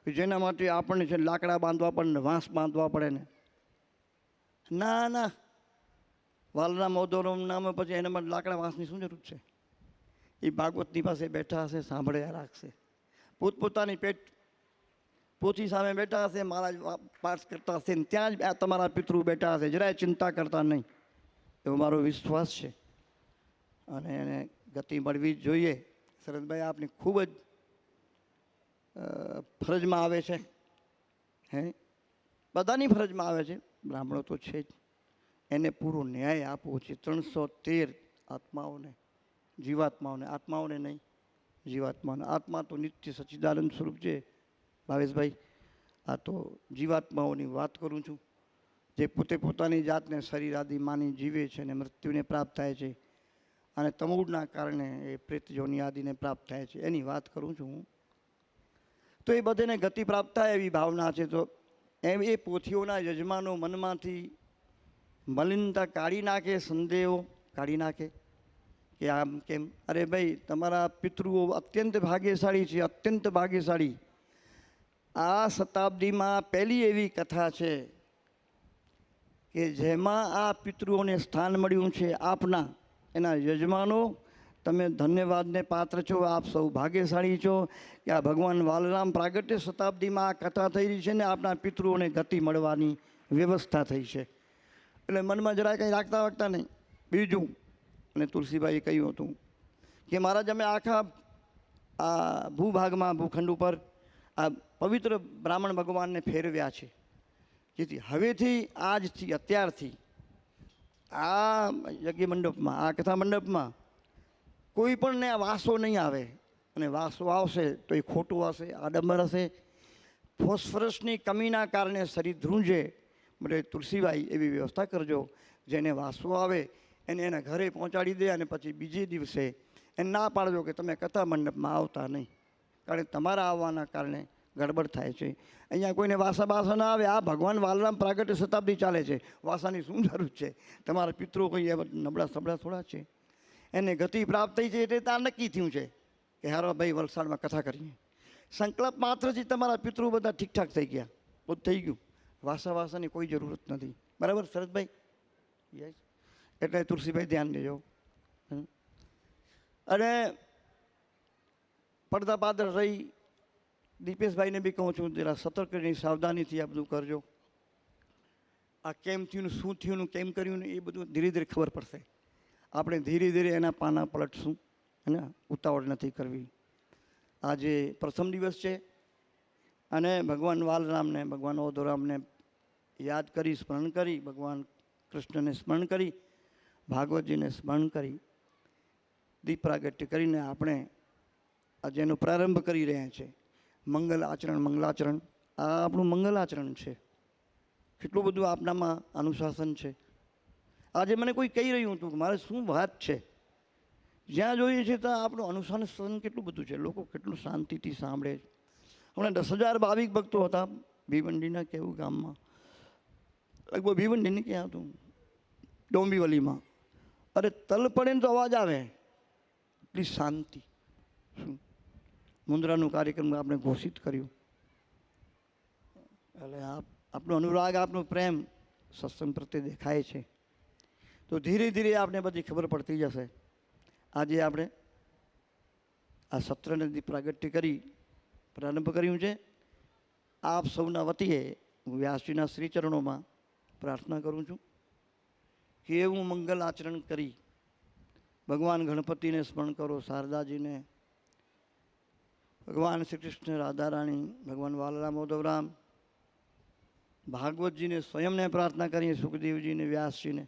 [SPEAKER 1] જેના માટે આપણને છે લાકડા બાંધવા પડે ને વાંસ બાંધવા પડે ને. ના ના, વાલરામ ઓદોરમ નામે પછી એના માટે લાકડા વાંસની શું જરૂર છે? એ ભાગવતની પાસે બેઠા હશે, સાંભળ્યા રાખશે. પોતપોતાની પેટ પોથી સામે બેઠા હશે, મહારાજ પાઠ કરતા હશે ને ત્યાં જ તમારા પિતૃ બેઠા હશે. જરાય ચિંતા કરતા નહીં, એવો મારો વિશ્વાસ છે. અને એને ગતિ મળવી જ જોઈએ. શરદભાઈ આપની ખૂબ જ ફરજમાં આવે છે. હે, બધાની ફરજમાં આવે છે, બ્રાહ્મણો તો છે જ. એને પૂરો ન્યાય આપવો છે 313 આત્માઓને, જીવાત્માઓને. આત્માઓને નહીં, જીવાત્માઓને. આત્મા તો નિત્ય સચ્ચિદાનંદ સ્વરૂપ છે ભાવેશભાઈ. આ તો જીવાત્માઓની વાત કરું છું, જે પોતે પોતાની જાતને શરીર આદિ માની જીવે છે અને મૃત્યુને પ્રાપ્ત થાય છે, અને તમોગુણના કારણે એ પ્રેત યોનિ આદિને પ્રાપ્ત થાય છે, એની વાત કરું છું હું. તો એ બધાને ગતિ પ્રાપ્ત થાય એવી ભાવના છે. તો એમ એ પોથીઓના યજમાનો મનમાંથી મલિનતા કાઢી નાખે, સંદેહો કાઢી નાખે કે આમ કેમ. અરે ભાઈ, તમારા પિતૃઓ અત્યંત ભાગ્યશાળી છે, અત્યંત ભાગ્યશાળી. આ શતાબ્દીમાં પહેલી એવી કથા છે કે જેમાં આ પિતૃઓને સ્થાન મળ્યું છે આપના, એના યજમાનો. તમે ધન્યવાદને પાત્ર છો, આપ સૌ ભાગ્યશાળી છો કે આ ભગવાન વાલરામ પ્રાગટ્ય શતાબ્દીમાં આ કથા થઈ રહી છે ને આપના પિતૃઓને ગતિ મળવાની વ્યવસ્થા થઈ છે. એટલે મનમાં જરાય કંઈ રાખતા વાગતા નહીં. બીજું, અને તુલસીભાઈએ કહ્યું હતું કે મહારાજ, અમે આખા આ ભૂભાગમાં, ભૂખંડ ઉપર આ પવિત્ર બ્રાહ્મણ ભગવાનને ફેરવ્યા છે, જેથી હવેથી, આજથી, અત્યારથી આ યજ્ઞ મંડપમાં, આ કથા મંડપમાં કોઈ પણને આ વાસો નહીં આવે. અને વાસો આવશે તો એ ખોટું હશે, આડંબર હશે. ફોસ્ફરસની કમીના કારણે શરીર ધ્રુંજે, એટલે તુલસીબાઈ એવી વ્યવસ્થા કરજો જેને વાસો આવે એને એના ઘરે પહોંચાડી દે, અને પછી બીજે દિવસે એને ના પાડજો કે તમે કથા મંડપમાં આવતા નહીં, કારણ કે તમારા આવવાના કારણે ગડબડ થાય છે. અહીંયા કોઈને વાસા બાસા ના આવે. આ ભગવાન વાલરામ પ્રાગટ્ય શતાબ્દી ચાલે છે, વાસાની શું જરૂર છે? તમારા પિતૃ કોઈ નબળા સબળા થોડા છે? એને ગતિ પ્રાપ્ત થઈ છે એટલે ત્યાં નક્કી થયું છે કે હારો ભાઈ વલસાડમાં કથા કરીએ. સંકલ્પ માત્રથી તમારા પિતૃ બધા ઠીકઠાક થઈ ગયા, બધું થઈ ગયું. વાસાની કોઈ જરૂરત નથી. બરાબર શરદભાઈ? યસ. એટલે તુલસીભાઈ ધ્યાન દેજો. અને પડદા પાદર રહી દીપેશભાઈને બી કહું છું, જરા સતર્ક રહી સાવધાનીથી આ બધું કરજો. આ કેમ થયું, શું થયું, કેમ કર્યું ને એ બધું ધીરે ધીરે ખબર પડશે. આપણે ધીરે ધીરે એના પાના પલટશું, અને ઉતાવળ નથી કરવી. આજે પ્રથમ દિવસ છે, અને ભગવાન વાલરામને, ભગવાન ઓધોરામને યાદ કરી, સ્મરણ કરી, ભગવાન કૃષ્ણને સ્મરણ કરી, ભાગવતજીને સ્મરણ કરી, દીપ પ્રાગટ્ય કરીને આપણે આજે એનો પ્રારંભ કરી રહ્યા છે. મંગલ આચરણ, મંગલાચરણ, આ આપણું મંગલ આચરણ છે. કેટલું બધું આપનામાં અનુશાસન છે. આજે મને કોઈ કહી રહ્યું હતું કે મારે શું વાત છે, જ્યાં જોઈએ છે ત્યાં આપણું અનુશાસન કેટલું બધું છે. લોકો કેટલું શાંતિથી સાંભળે છે. હમણાં 10,000 ભાવિક ભક્તો હતા ભીવંડીના કેવું ગામમાં, લગભગ ભીવંડીને ક્યાં હતું, ડોંબીવલીમાં. અરે તલ પડે ને તો અવાજ આવે, એટલી શાંતિ. શું મુંદ્રાનું કાર્યક્રમ આપણે ઘોષિત કર્યું. એટલે આપણો અનુરાગ, આપણો પ્રેમ સત્સંગ પ્રત્યે દેખાય છે. તો ધીરે ધીરે આપણે બધી ખબર પડતી જશે. આજે આપણે આ સત્રને પ્રાગટ્ય કરી પ્રારંભ કર્યું છે. આપ સૌના વતીએ હું વ્યાસજીના શ્રીચરણોમાં પ્રાર્થના કરું છું કે એવું મંગલ આચરણ કરી ભગવાન ગણપતિને સ્મરણ કરો, શારદાજીને, ભગવાન શ્રી કૃષ્ણ, રાધારાણી, ભગવાન વાલરામ ઓધવરામ, ભાગવતજીને સ્વયંને પ્રાર્થના કરીએ, સુખદેવજીને, વ્યાસજીને.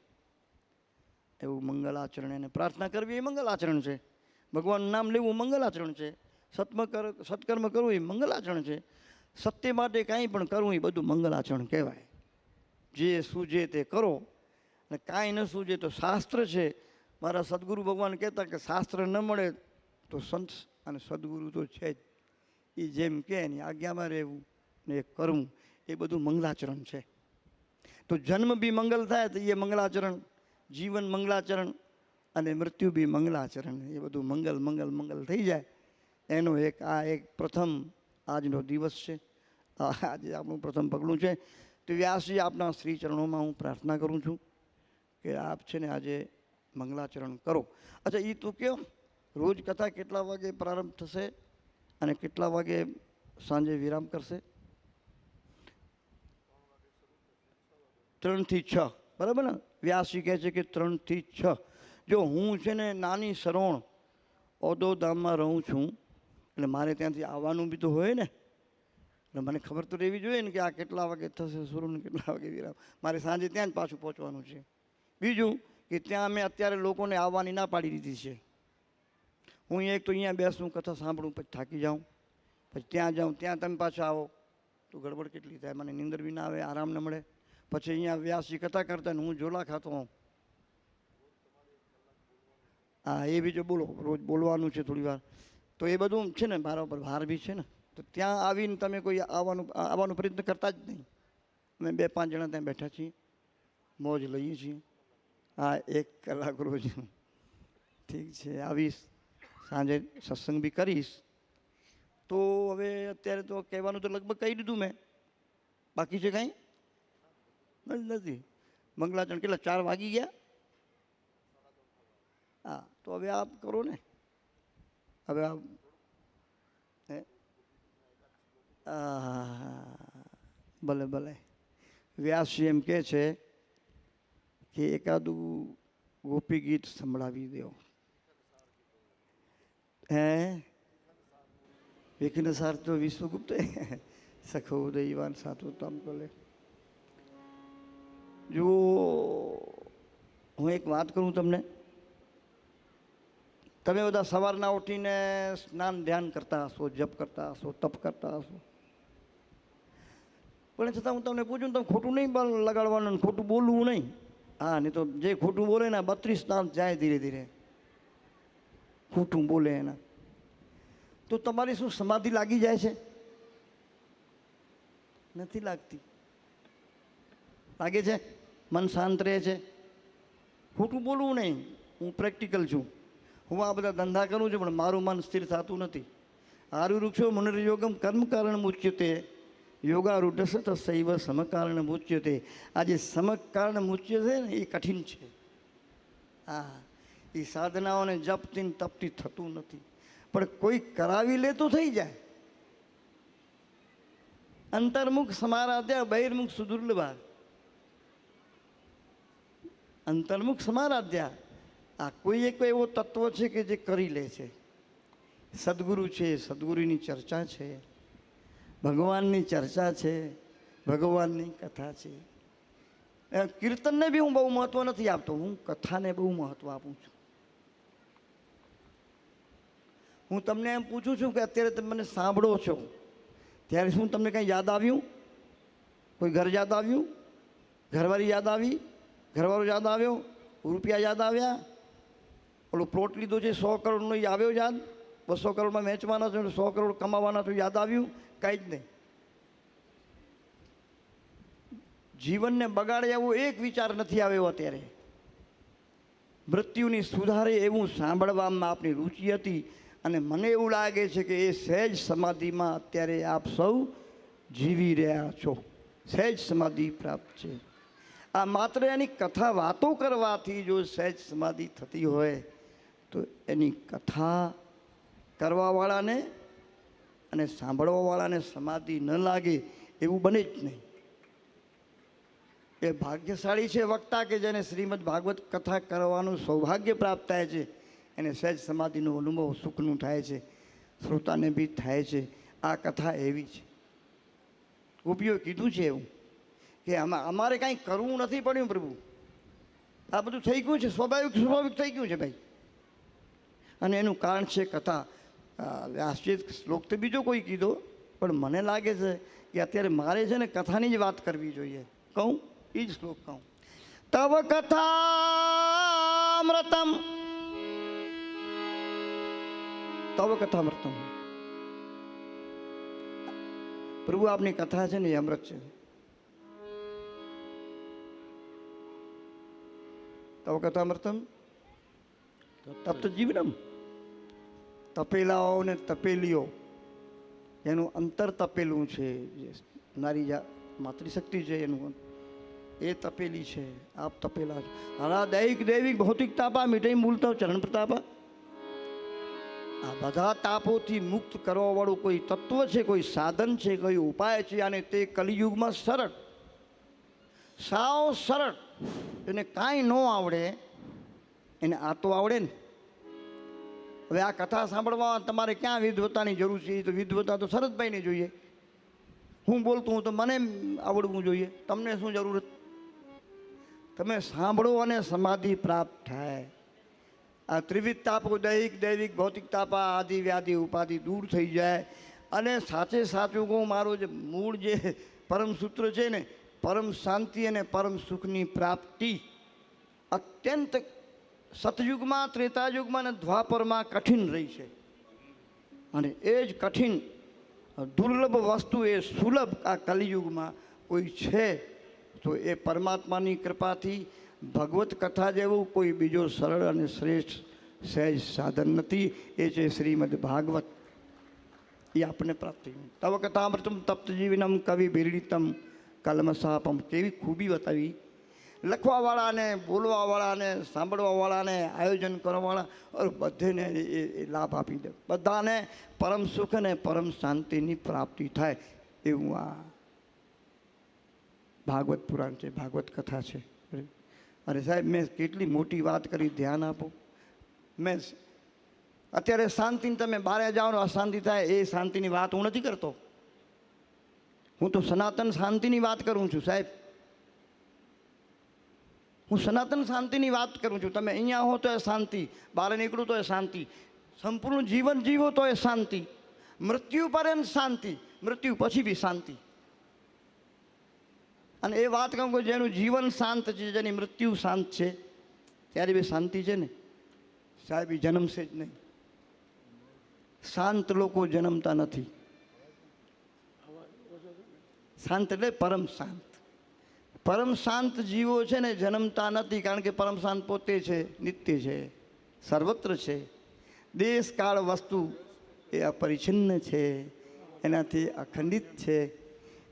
[SPEAKER 1] એવું મંગલ આચરણ, એને પ્રાર્થના કરવી એ મંગલ આચરણ છે. ભગવાનનું નામ લેવું મંગલ આચરણ છે. સત્કર્મ કરવું એ મંગલ આચરણ છે. સત્ય માટે કાંઈ પણ કરવું એ બધું મંગલ આચરણ કહેવાય. જે સૂજે તે કરો, અને કાંઈ ન સૂજે તો શાસ્ત્ર છે. મારા સદગુરુ ભગવાન કહેતા કે શાસ્ત્ર ન મળે તો સંત અને સદગુરુ તો છે જ. એ જેમ કે એની આજ્ઞામાં રહેવું ને એ કરવું એ બધું મંગલાચરણ છે. તો જન્મ બી મંગલ થાય તો એ મંગલાચરણ, જીવન મંગલાચરણ, અને મૃત્યુ બી મંગલાચરણ. એ બધું મંગલ મંગલ મંગલ થઈ જાય. એનો એક પ્રથમ આજનો દિવસ છે. આજે આપણું પ્રથમ પગલું છે. તો વ્યાસજી આપના શ્રી ચરણોમાં હું પ્રાર્થના કરું છું કે આપ છે ને આજે મંગલાચરણ કરો. અચ્છા, એ તું કહો, રોજ કથા કેટલા વાગે પ્રારંભ થશે અને કેટલા વાગે સાંજે વિરામ કરશે? 3 થી 6, બરાબર ને? વ્યાસજી કહે છે કે 3 થી 6. જો હું છે ને નાની સરોણ ઓદોધામમાં રહું છું, એટલે મારે ત્યાંથી આવવાનું બી તો હોય ને, એટલે મને ખબર તો રહેવી જોઈએ ને કે આ કેટલા વાગે થશે શરૂ ને કેટલા વાગે વિરામ. મારે સાંજે ત્યાં જ પાછું પહોંચવાનું છે. બીજું કે ત્યાં અમે અત્યારે લોકોને આવવાની ના પાડી દીધી છે. હું એક તો અહીંયા બેસું, કથા સાંભળું, પછી થાકી જાઉં, પછી ત્યાં જાઉં, ત્યાં તમે પાછા આવો તો ગડબડ કેટલી થાય. મને નીંદર બી ના આવે, આરામ ન મળે. પછી અહીંયા વ્યાસજી કથા કરતા ને હું ઝોલા ખાતો હોઉં. હા, એ બી જો બોલો, રોજ બોલવાનું છે થોડી વાર, તો એ બધું છે ને મારા ઉપર ભાર બી છે ને. તો ત્યાં આવીને તમે કોઈ આવવાનો પ્રયત્ન કરતા જ નહીં. અમે 2-5 જણા ત્યાં બેઠા છીએ, મોજ લઈએ છીએ. હા, 1 કલાક રોજ. ઠીક છે, આવીશ, સાંજે સત્સંગ બી કરીશ. તો હવે અત્યારે તો કહેવાનું તો લગભગ કહી દીધું મેં. બાકી છે કાંઈ? નથી. મંગલાચરણ કેટલા 4 વાગી ગયા? હા, તો હવે આપ કરો ને. હવે આપ ભલે ભલે. વ્યાસજી એમ કહે છે કે એકાદું ગોપી ગીત સંભળાવી દો. વિઘ્ન સાર તો વિશ્વગુપ્ત સખો દૈવાન સાતો તમ બોલે. જો હું એક વાત કરું તમને, તમે બધા સવારના ઉઠીને સ્નાન ધ્યાન કરતા હશો, જપ કરતા હશો, તપ કરતા હશો, પણ છતાં હું તમને પૂછું, તમે ખોટું નહીં લગાડવાનું, ખોટું બોલવું નહીં. હા, નહીં તો જે ખોટું બોલે ને 32 નામ જાય ધીરે ધીરે, ખોટું બોલે એના. તો તમારી શું સમાધિ લાગી જાય છે? નથી લાગતી. લાગે છે? મન શાંત રહે છે? ખોટું બોલવું નહીં. હું પ્રેક્ટિકલ છું. હું આ બધા ધંધા કરું છું, પણ મારું મન સ્થિર થતું નથી. આરુવૃક્ષો મુનિર્યોગમ કર્મ કારણ મુચ્યતે યોગારૂઢસ તસૈવ સમકારણ મુચ્યતે. આ જે સમકારણ મુચ્ય છે ને એ કઠિન છે. હા, એ સાધનાઓને જપથી તપથી થતું નથી, પણ કોઈ કરાવી લે તો થઈ જાય. અંતર્મુખ સમારાધ્યા બહિર્મુખ સુદુર્લભા. અંતર્મુખ સમારાધ્યા, આ કોઈ એક એવો તત્વ છે કે જે કરી લે છે. સદગુરુ છે, સદગુરુની ચર્ચા છે, ભગવાનની ચર્ચા છે, ભગવાનની કથા છે. કીર્તનને બી હું બહુ મહત્વ નથી આપતો, હું કથાને બહુ મહત્વ આપું છું. હું તમને એમ પૂછું છું કે અત્યારે તમે મને સાંભળો છો ત્યારે શું તમને કંઈ યાદ આવ્યું? કોઈ ઘર યાદ આવ્યું? ઘરવાળી યાદ આવી? ઘરવાળો યાદ આવ્યો? રૂપિયા યાદ આવ્યા? ઓલો પ્લોટ લીધો છે 100 કરોડનો એ આવ્યો યાદ? 200 કરોડમાં વેચવાના છે, 100 કરોડ કમાવાના તો યાદ આવ્યું? કાંઈ જ નહીં. જીવનને બગાડે એવો એક વિચાર નથી આવ્યો અત્યારે. મૃત્યુની સુધારે એવું સાંભળવામાં આપની રુચિ હતી, અને મને એવું લાગે છે કે એ સહેજ સમાધિમાં અત્યારે આપ સૌ જીવી રહ્યા છો. સહેજ સમાધિ પ્રાપ્ત છે. આ માત્ર એની કથા વાતો કરવાથી જો સહેજ સમાધિ થતી હોય તો એની કથા કરવાવાળાને અને સાંભળવાવાળાને સમાધિ ન લાગે એવું બને જ નહીં. એ ભાગ્યશાળી છે વક્તા કે જેને શ્રીમદ ભાગવત કથા કરવાનું સૌભાગ્ય પ્રાપ્ત થાય છે. એને સહેજ સમાધિનો અનુભવ સુખનું થાય છે, શ્રોતાને બી થાય છે. આ કથા એવી છે. ગોપીઓએ કીધું છે એવું કે અમારે કાંઈ કરવું નથી પડ્યું પ્રભુ, આ બધું થઈ ગયું છે, સ્વાભાવિક થઈ ગયું છે ભાઈ. અને એનું કારણ છે કથા. વ્યાસજી શ્લોક તો બીજો કોઈ કીધો, પણ મને લાગે છે કે અત્યારે મારે છે ને કથાની જ વાત કરવી જોઈએ. કહું એ જ શ્લોક કહું. તવ કથામૃતમ, તવ કથામૃતમ. પ્રભુ આપની કથા છે ને એ અમૃત છે. તવ કથામૃતમ તપ્ત જીવનમ. તપેલાઓ ને તપેલીઓ, એનું અંતર તપેલું છે. નારી માતૃશક્તિ છે એનું, એ તપેલી છે. આપ તપેલા છો. હરા દૈહિક દૈવિક ભૌતિક તાપા મીઠાઈ મૂલતા ચરણ પ્રતાપા. આ બધા તાપોથી મુક્ત કરવા વાળું કોઈ તત્વ છે, કોઈ સાધન છે, કોઈ ઉપાય છે, અને તે કલિયુગમાં સરળ, સાવ સરળ. એને કાંઈ ન આવડે એને આ તો આવડે ને. હવે આ કથા સાંભળવા તમારે ક્યાં વિદ્વતાની જરૂર છે? તો વિદ્વતા તો શરદભાઈને જોઈએ. હું બોલતું હું તો મને આવડવું જોઈએ. તમને શું જરૂરત? તમે સાંભળો અને સમાધિ પ્રાપ્ત થાય. આ ત્રિવિધ તાપો, દૈહિક દૈવિક ભૌતિક તાપા, આદિ વ્યાધિ ઉપાધિ દૂર થઈ જાય. અને સાચે સાચું કહું, મારું જે મૂળ જે પરમ સૂત્ર છે ને, પરમ શાંતિ અને પરમ સુખની પ્રાપ્તિ અત્યંત સતયુગમાં, ત્રેતાયુગમાં અને દ્વાપરમાં કઠિન રહી છે. અને એ જ કઠિન દુર્લભ વસ્તુ એ સુલભ આ કલિયુગમાં કોઈ છે તો એ પરમાત્માની કૃપાથી ભગવત કથા જેવું કોઈ બીજો સરળ અને શ્રેષ્ઠ સહેજ સાધન નથી. એ છે શ્રીમદ ભાગવત. એ આપણને પ્રાપ્ત થયું. તવ કથામૃતમ તપ્ત જીવનમ કવિ બિરડિતમ કલમશાપમ. કેવી ખૂબી બતાવી. લખવાવાળાને, બોલવાવાળાને, સાંભળવાવાળાને, આયોજન કરવાવાળા બધેને એ લાભ આપી દે. બધાને પરમ સુખ અને પરમ શાંતિની પ્રાપ્તિ થાય એવું આ ભાગવત પુરાણ છે, ભાગવત કથા છે. અરે સાહેબ, મેં કેટલી મોટી વાત કરી, ધ્યાન આપો. મેં અત્યારે શાંતિને તમે બહાર જાઓ ને અશાંતિ થાય એ શાંતિની વાત હું નથી કરતો. હું તો સનાતન શાંતિની વાત કરું છું સાહેબ. હું સનાતન શાંતિની વાત કરું છું. તમે અહીંયા હો તો એ શાંતિ, બહાર નીકળું તો એ શાંતિ, સંપૂર્ણ જીવન જીવો તો એ શાંતિ, મૃત્યુ પર્યંત શાંતિ, મૃત્યુ પછી બી શાંતિ. અને એ વાત કહું કે જેનું જીવન શાંત છે, જેની મૃત્યુ શાંત છે, ત્યારે બી શાંતિ છે ને સાહેબ, એ જન્મશે જ નહીં. શાંત લોકો જન્મતા નથી. શાંત એટલે પરમ શાંત. પરમ શાંત જીવો છે ને જન્મતા નથી, કારણ કે પરમ શાંત પોતે છે, નિત્ય છે, સર્વત્ર છે. દેશ કાળ વસ્તુ એ અપરિછિન્ન છે, એનાથી અખંડિત છે.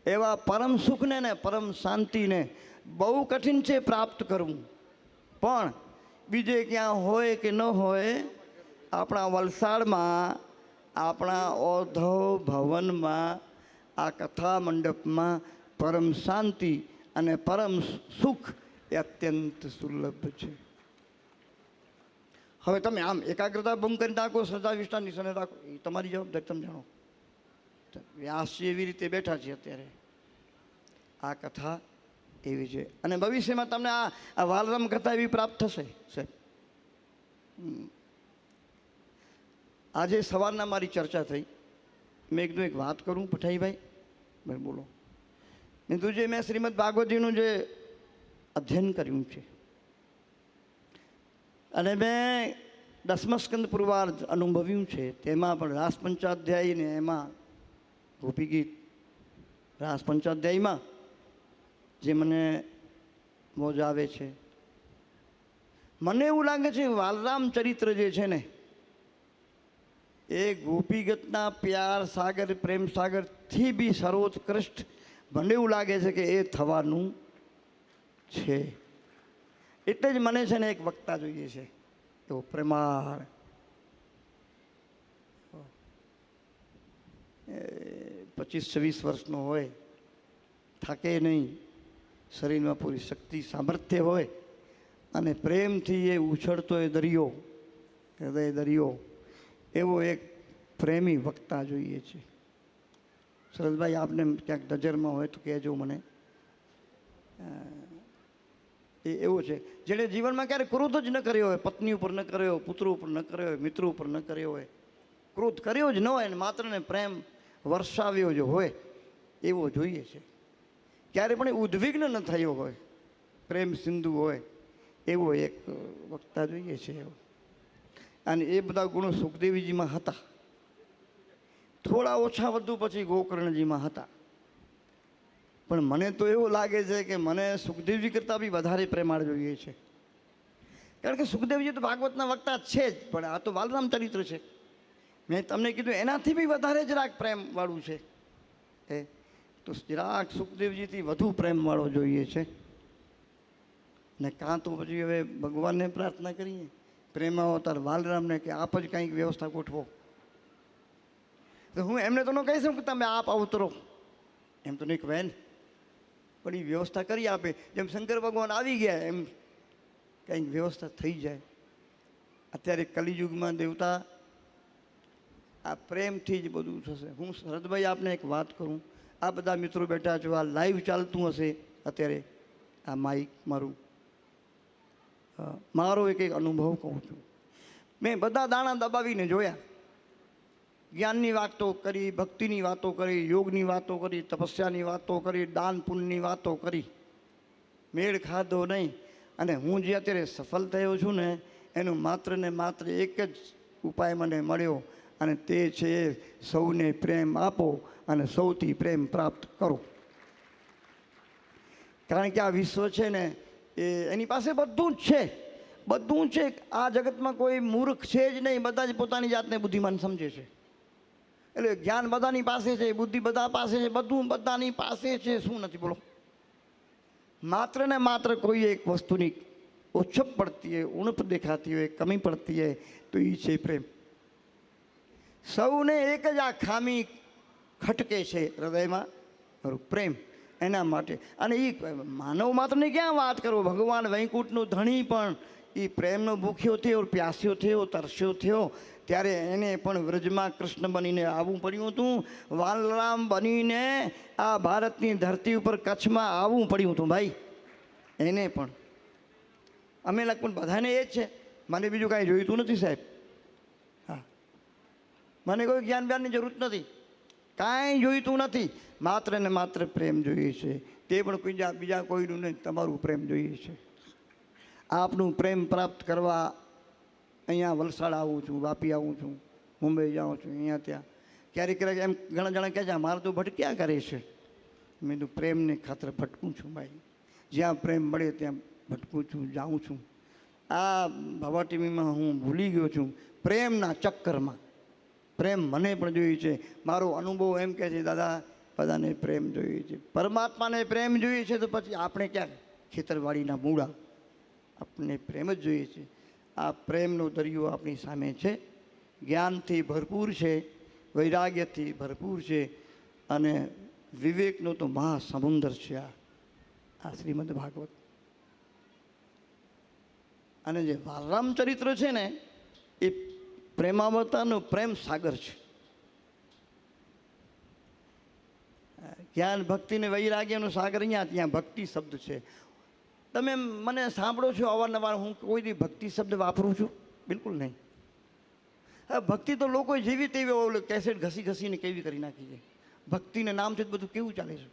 [SPEAKER 1] એવા પરમ સુખને ને પરમ શાંતિને બહુ કઠિન છે પ્રાપ્ત કરવું. પણ બીજે ક્યાં હોય કે ન હોય, આપણા વલસાડમાં, આપણા ઔધવ ભવનમાં, આ કથા મંડપમાં પરમ શાંતિ અને પરમ સુખ એ અત્યંત સુલભ છે. હવે તમે આમ એકાગ્રતા ભંગ કરી નાખો, શ્રદ્ધા વિષ્ઠા નિશાને રાખો, એ તમારી જવાબદારી, તમે જાણો. વ્યાસજી એવી રીતે બેઠા છે અત્યારે, આ કથા એવી છે. અને ભવિષ્યમાં તમને આ વાલરામ કથા એવી પ્રાપ્ત થશે સાહેબ. આજે સવારના મારી ચર્ચા થઈ, મેં કીધું એક વાત કરું પઠાઈભાઈ. ભાઈ બોલો. મેં કીધું જે મેં શ્રીમદ ભાગવતીનું જે અધ્યયન કર્યું છે, અને મેં દસમ સ્કંદ પૂર્વાર્ધ અનુભવ્યું છે, તેમાં પણ રાસ પંચાધ્યાયી ને એમાં ગોપી ગીત, રાસ પંચાધ્યાયીમાં જે મને મોજ આવે છે, મને એવું લાગે છે વાલરામ ચરિત્ર જે છે ને એ ગોપીગતના પ્યાર સાગર, પ્રેમ સાગરથી બી સર્વોત્કૃષ્ટ મને એવું લાગે છે કે એ થવાનું છે. એટલે જ મને છે ને એક વક્તા જોઈએ છે એવો પ્રેમાળ, 25-26 વર્ષનો હોય, થાકે નહીં, શરીરમાં પૂરી શક્તિ સામર્થ્ય હોય, અને પ્રેમથી એ ઉછળતો એ દરિયો, હૃદય દરિયો, એવો એક પ્રેમી વક્તા જોઈએ છે. સરસભાઈ આપને ક્યાંક નજરમાં હોય તો કહેજો મને. એ એવો છે જેણે જીવનમાં ક્યારે ક્રોધ જ ન કર્યો હોય, પત્ની ઉપર ન કર્યો હોય, પુત્રો ઉપર ન કર્યો હોય, મિત્રો ઉપર ન કર્યો હોય, ક્રોધ કર્યો જ ન હોય, ને માત્ર ને પ્રેમ વર્ષાવ્યો જ હોય, એવો જોઈએ છે. ક્યારે પણ ઉદ્વિગ્ન ન થયો હોય, પ્રેમ સિંધુ હોય, એવો એક વક્તા જોઈએ છે એવો. અને એ બધા ગુણો સુખદેવજીમાં હતા, થોડા ઓછા વધુ પછી ગોકર્ણજીમાં હતા. પણ મને તો એવું લાગે છે કે મને સુખદેવજી કરતાં બી વધારે પ્રેમાળ જોઈએ છે. કારણ કે સુખદેવજી તો ભાગવતના વક્તા છે જ, પણ આ તો વાલરામ ચરિત્ર છે. મેં તમને કીધું એનાથી બી વધારે જરાક પ્રેમવાળું છે. એ તો જરાક સુખદેવજીથી વધુ પ્રેમવાળો જોઈએ છે. ને કાં તો પછી હવે ભગવાનને પ્રાર્થના કરીએ પ્રેમ અવતાર વાલરામને કે આપ જ કંઈક વ્યવસ્થા ગોઠવો. તો હું એમને તો ન કહી શકું કે તમે આપ અવતરો, એમ તો નહીં કહેવાય ને, પણ એ વ્યવસ્થા કરી આપે. જેમ શંકર ભગવાન આવી ગયા એમ કંઈક વ્યવસ્થા થઈ જાય. અત્યારે કલિયુગમાં દેવતા આ પ્રેમથી જ બધું થશે. હું શરદભાઈ આપને એક વાત કરું, આ બધા મિત્રો બેઠા છો, આ લાઈવ ચાલતું હશે અત્યારે, આ માઇક મારું, મારો એક અનુભવ કહું છું. મેં બધા દાણા દબાવીને જોયા, જ્ઞાનની વાતો કરી, ભક્તિની વાતો કરી, યોગની વાતો કરી, તપસ્યાની વાતો કરી, દાન પુણ્યની વાતો કરી, મેળ ખાધો નહીં. અને હું જે અત્યારે સફળ થયો છું ને એનું માત્ર ને માત્ર એક જ ઉપાય મને મળ્યો, અને તે છે સૌને પ્રેમ આપો અને સૌથી પ્રેમ પ્રાપ્ત કરો. કારણ કે આ વિશ્વ છે ને એની પાસે બધું જ છે, બધું છે. આ જગતમાં કોઈ મૂર્ખ છે જ નહીં, બધા જ પોતાની જાતને બુદ્ધિમાન સમજે છે. એટલે જ્ઞાન બધાની પાસે છે, બુદ્ધિ બધા પાસે છે, બધું બધાની પાસે છે. શું નથી બોલો? માત્ર ને માત્ર કોઈ એક વસ્તુની ઓછપ પડતી હોય, ઉણપ દેખાતી હોય, કમી પડતી હોય તો એ છે પ્રેમ. સૌને એક જ આ ખામી ખટકે છે હૃદયમાં, પ્રેમ. એના માટે. અને એ માનવ માત્રની ક્યાં વાત કરો, ભગવાન વૈકુંઠનું ધણી પણ એ પ્રેમનો ભૂખ્યો થયો, પ્યાસ્યો થયો, તરસ્યો થયો, ત્યારે એને પણ વ્રજમાં કૃષ્ણ બનીને આવવું પડ્યું હતું. વાલરામ બનીને આ ભારતની ધરતી ઉપર કચ્છમાં આવવું પડ્યું હતું ભાઈ એને પણ. અમે લગભગ બધાને એ જ છે. મને બીજું કાંઈ જોઈતું નથી સાહેબ. હા, મને કોઈ જ્ઞાન જ્ઞાનની જરૂર નથી, કાંઈ જોઈતું નથી. માત્ર ને માત્ર પ્રેમ જોઈએ છે. તે પણ બીજા કોઈનું નહીં, તમારું પ્રેમ જોઈએ છે. આપનું પ્રેમ પ્રાપ્ત કરવા અહીંયા વલસાડ આવું છું, વાપી આવું છું, મુંબઈ જાઉં છું, અહીંયા ત્યાં. ક્યારેક ક્યારેક એમ ઘણા જણા કહે છે મારે તો ભટક્યા કરે છે. મેં તો પ્રેમને ખાતર ભટકું છું ભાઈ. જ્યાં પ્રેમ મળે ત્યાં ભટકું છું, જાઉં છું. આ ભવાટીમાં હું ભૂલી ગયો છું પ્રેમના ચક્કરમાં. પ્રેમ મને પણ જોઈએ છે. મારો અનુભવ એમ કહે છે દાદા બધાને પ્રેમ જોઈએ છે, પરમાત્માને પ્રેમ જોઈએ છે. તો પછી આપણે ક્યાં ખેતરવાડીના મૂળા, આપણને પ્રેમ જ જોઈએ છે. આ પ્રેમનો દરિયો આપણી સામે છે. જ્ઞાનથી ભરપૂર છે, વૈરાગ્યથી ભરપૂર છે, અને વિવેકનો તો મહાસમુદર છે આ શ્રીમદ ભાગવત. અને જે રામચરિત્ર છે ને એ પ્રેમાવતારનો પ્રેમ સાગર છે. જ્ઞાન ભક્તિ ને વૈરાગ્યનો સાગર અહીંયા, ત્યાં ભક્તિ શબ્દ છે. તમે મને સાંભળો છો અવારનવાર, હું કોઈ દી ભક્તિ શબ્દ વાપરું છું? બિલકુલ નહીં. હા, ભક્તિ તો લોકો જેવી તેવી કેસેટ ઘસી ઘસીને કેવી કરી નાખી છે. ભક્તિને નામ છે બધું કેવું ચાલે છે.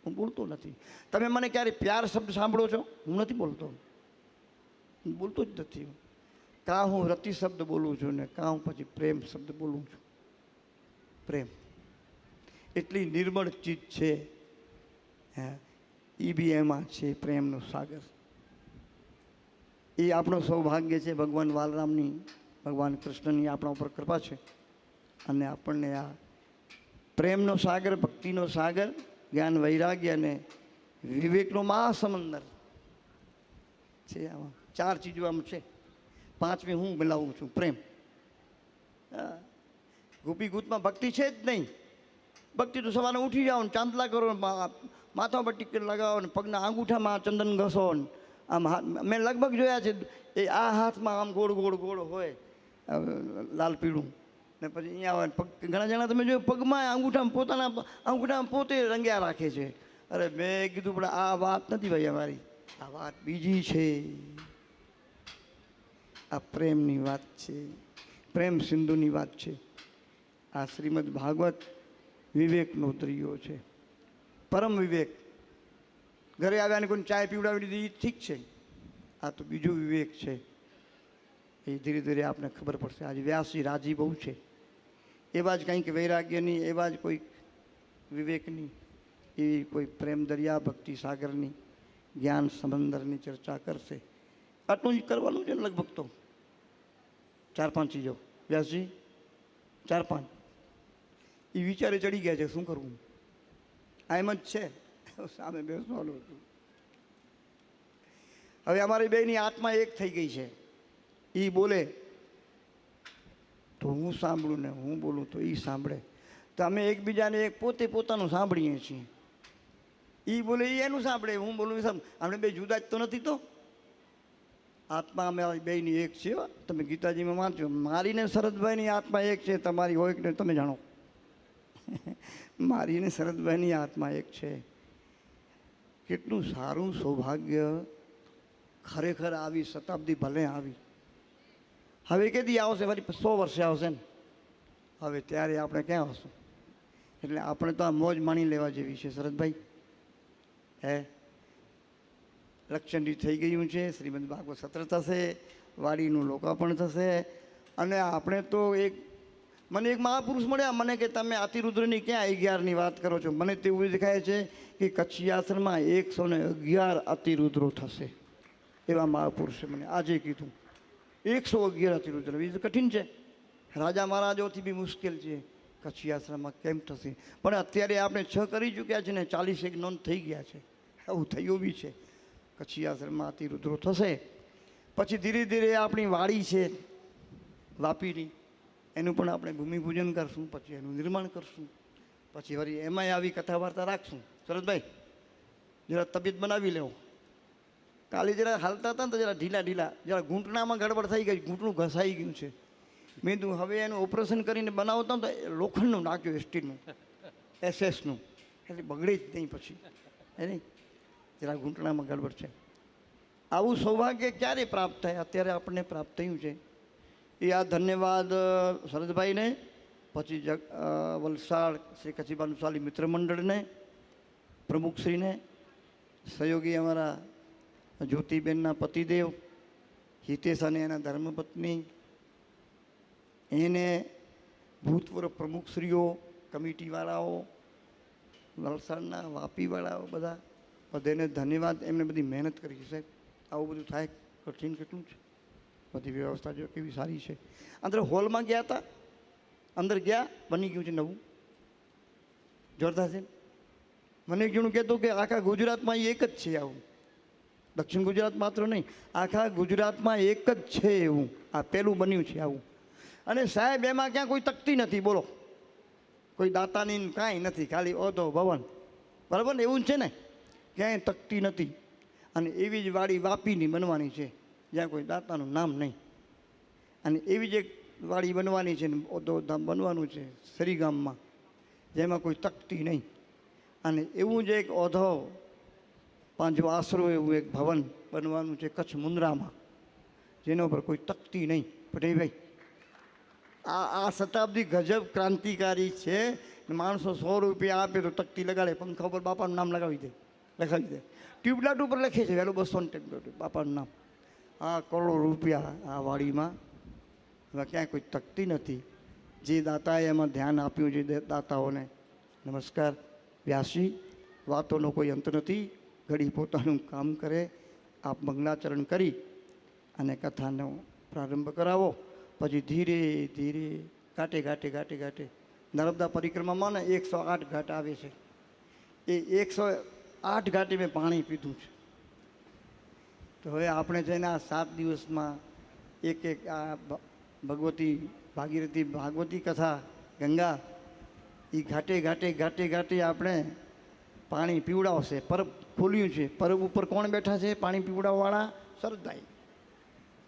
[SPEAKER 1] હું બોલતો નથી. તમે મને ક્યારે પ્યાર શબ્દ સાંભળો છો? હું નથી બોલતો, હું બોલતો જ નથી. કાં હું રતિ શબ્દ બોલું છું ને કાં હું પછી પ્રેમ શબ્દ બોલું છું. પ્રેમ એટલી નિર્મળ ચીજ છે, એ બી એમાં છે પ્રેમનો સાગર. એ આપણો સૌભાગ્ય છે. ભગવાન બાલરામની, ભગવાન કૃષ્ણની આપણા ઉપર કૃપા છે. અને આપણને આ પ્રેમનો સાગર, ભક્તિનો સાગર, જ્ઞાન વૈરાગ્ય અને વિવેકનો મહાસમંદર છે. આમાં 4 ચીજો આમ છે. 5મી હું મિલાવું છું, પ્રેમ. ગોપી ગૂતમાં ભક્તિ છે જ નહીં. ભક્તિ તો સવારે ઉઠી જાઓ ને ચાંદલા કરો, માથા પર ટીકર લગાવો ને પગના આંગૂઠામાં ચંદન ઘસો ને આમ હાથ. મેં લગભગ જોયા છે એ આ હાથમાં આમ ગોળ ગોળ ગોળ હોય લાલ પીળું, ને પછી અહીંયા હોય પગ. ઘણા જણા તમે જોયું પગમાં અંગૂઠામાં પોતાના અંગૂઠામાં પોતે રંગ્યા રાખે છે. અરે મેં કીધું પણ આ વાત નથી ભાઈ અમારી, આ વાત બીજી છે. આ પ્રેમની વાત છે, પ્રેમ સિંધુની વાત છે. આ શ્રીમદ ભાગવત વિવેકનો દરિયો છે, પરમ વિવેક. ઘરે આવ્યાને કોઈને ચાય પીવડાવી દીધી ઠીક છે, આ તો બીજો વિવેક છે. એ ધીરે ધીરે આપને ખબર પડશે. આજે વ્યાસજી રાજી બહુ છે. એવા જ કંઈક વૈરાગ્યની, એવા જ કોઈક વિવેકની, એવી કોઈ પ્રેમ દરિયા, ભક્તિ સાગરની, જ્ઞાન સમંદરની ચર્ચા કરશે. આટલું જ કરવાનું છે ને લગભગ. તો 4-5 ચીજો વ્યાસજી, 4-5 એ વિચારે ચડી ગયા છે. શું કરવું? આ એમ જ છે, સામે બેસવાનું હતું. હવે અમારી બેની આત્મા એક થઈ ગઈ છે. એ બોલે તો હું સાંભળું ને હું બોલું તો એ સાંભળે. તો અમે એકબીજાને એક પોતે પોતાનું સાંભળીએ છીએ. એ બોલે એ એનું સાંભળે, હું બોલું આપણે બે જુદા જ તો નથી. તો આત્મા અમારી બેની એક છે. તમે ગીતાજીમાં વાંચો, મારી ને શરદભાઈની આત્મા એક છે, તમારી હોય કે તમે જાણો. મારી ને શરદભાઈની આત્મા એક છે. કેટલું સારું સૌભાગ્ય. ખરેખર આવી શતાબ્દી ભલે આવી, હવે કેદી આવશે? ફરી 100 વર્ષે આવશે ને. હવે ત્યારે આપણે ક્યાં આવશું? એટલે આપણે તો આ મોજ માણી લેવા જેવી છે શરદભાઈ. લક્ષણજી થઈ ગયું છે. શ્રીમદ ભાગવત સત્ર થશે, વાડીનું લોકાર્પણ થશે. અને આપણે તો મને એક મહાપુરુષ મળ્યા, મને કે તમે અતિરુદ્રની ક્યાં 11ની વાત કરો છો? મને તેવું દેખાય છે કે કચ્છી આશ્રમમાં 111 અતિરુદ્રો થશે. એવા મહાપુરુષે મને આજે કીધું 111 અતિરુદ્ર. એ તો કઠિન છે, રાજા મહારાજોથી બી મુશ્કેલ છે. કચ્છી આશ્રમમાં કેમ થશે? પણ અત્યારે આપણે 6 કરી ચૂક્યા છે ને 41 નોંધ થઈ ગયા છે. આવું થયું બી છે. કચ્છી આશ્રમમાં અતિરુદ્રો થશે. પછી ધીરે ધીરે આપણી વાડી છે વાપીની, એનું પણ આપણે ભૂમિપૂજન કરશું, પછી એનું નિર્માણ કરશું. પછી વળી એમાંય આવી કથા વાર્તા રાખશું. શરદભાઈ જરા તબિયત બનાવી લેવો. કાલે જરા હાલતા હતા ને તો જરા ઢીલા, જરા ઘૂંટણામાં ગડબડ થઈ ગઈ, ઘૂંટણું ઘસાઈ ગયું છે. મેં તું હવે એનું ઓપરેશન કરીને બનાવતા તો લોખંડનું નાખ્યું, સ્ટીલનું, SS નું, એટલે બગડે જ નહીં પછી. એ નહીં, જરા ઘૂંટણામાં ગડબડ છે. આવું સૌભાગ્ય ક્યારે પ્રાપ્ત થાય? અત્યારે આપણને પ્રાપ્ત થયું છે. એ આ ધન્યવાદ શરદભાઈને, પછી વલસાડ શ્રી કચીબાનુશાલી મિત્ર મંડળને, પ્રમુખશ્રીને, સહયોગી અમારા જ્યોતિબેનના પતિદેવ હિતેશ અને એના ધર્મપત્ની, એને ભૂતપૂર્વ પ્રમુખશ્રીઓ, કમિટીવાળાઓ, વલસાડના વાપીવાળાઓ, બધા બધાને ધન્યવાદ. એમને બધી મહેનત કરી છે સાહેબ. આવું બધું થાય કઠિન કેટલું છે. બધી વ્યવસ્થા જો કેવી સારી છે. અંદર હોલમાં ગયા હતા, અંદર ગયા, બની ગયું છે નવું, જોરદાર છે. મને એક જણું કહેતું કે આખા ગુજરાતમાં એક જ છે આવું, દક્ષિણ ગુજરાત માત્ર નહીં, આખા ગુજરાતમાં એક જ છે એવું, આ પહેલું બન્યું છે આવું. અને સાહેબ એમાં ક્યાં કોઈ તકતી નથી, બોલો, કોઈ દાતાની કાંઈ નથી, ખાલી ઓધો ભવન, બરાબર ને? એવું જ છે ને, ક્યાંય તકતી નથી. અને એવી જ વાડી વાપીની બનવાની છે, જ્યાં કોઈ દાતાનું નામ નહીં. અને એવી જ એક વાડી બનવાની છે, ઓધો ધામ બનવાનું છે સરીગામમાં, જેમાં કોઈ તકતી નહીં. અને એવું જ એક ઓધો પાંજો આશરો એવું એક ભવન બનવાનું છે કચ્છ મુન્દ્રામાં, જેના ઉપર કોઈ તકતી નહીં. પટેલભાઈ, આ શતાબ્દી ગજબ ક્રાંતિકારી છે. માણસો 100 રૂપિયા આપે તો તકતી લગાડે, પંખા ઉપર બાપાનું નામ લખાવી દે. ટ્યુબલાઇટ ઉપર લખે છે વહેલું 200 બાપાનું નામ. આ કરોડો રૂપિયા આ વાડીમાં, એમાં ક્યાંય કોઈ તકતી નથી. જે દાતાએ એમાં ધ્યાન આપ્યું છે, દાતાઓને નમસ્કાર. વ્યાસી, વાતોનો કોઈ અંત નથી. ઘડી પોતાનું કામ કરે. આપ મંગલાચરણ કરી અને કથાનો પ્રારંભ કરાવો. પછી ધીરે ધીરે ઘાટે ઘાટે ઘાટે ઘાટે નર્મદા પરિક્રમામાં ને 108 ઘાટ આવે છે. એ 108 ઘાટે મેં પાણી પીધું છે. તો હવે આપણે જઈને આ 7 દિવસમાં એક આ ભગવતી ભાગીરથી ભાગવતી કથા ગંગા, એ ઘાટે ઘાટે ઘાટે ઘાટે આપણે પાણી પીવડાવશે. પરબ ખોલ્યું છે. પરબ ઉપર કોણ બેઠા છે? પાણી પીવડાવવાળા શરદભાઈ.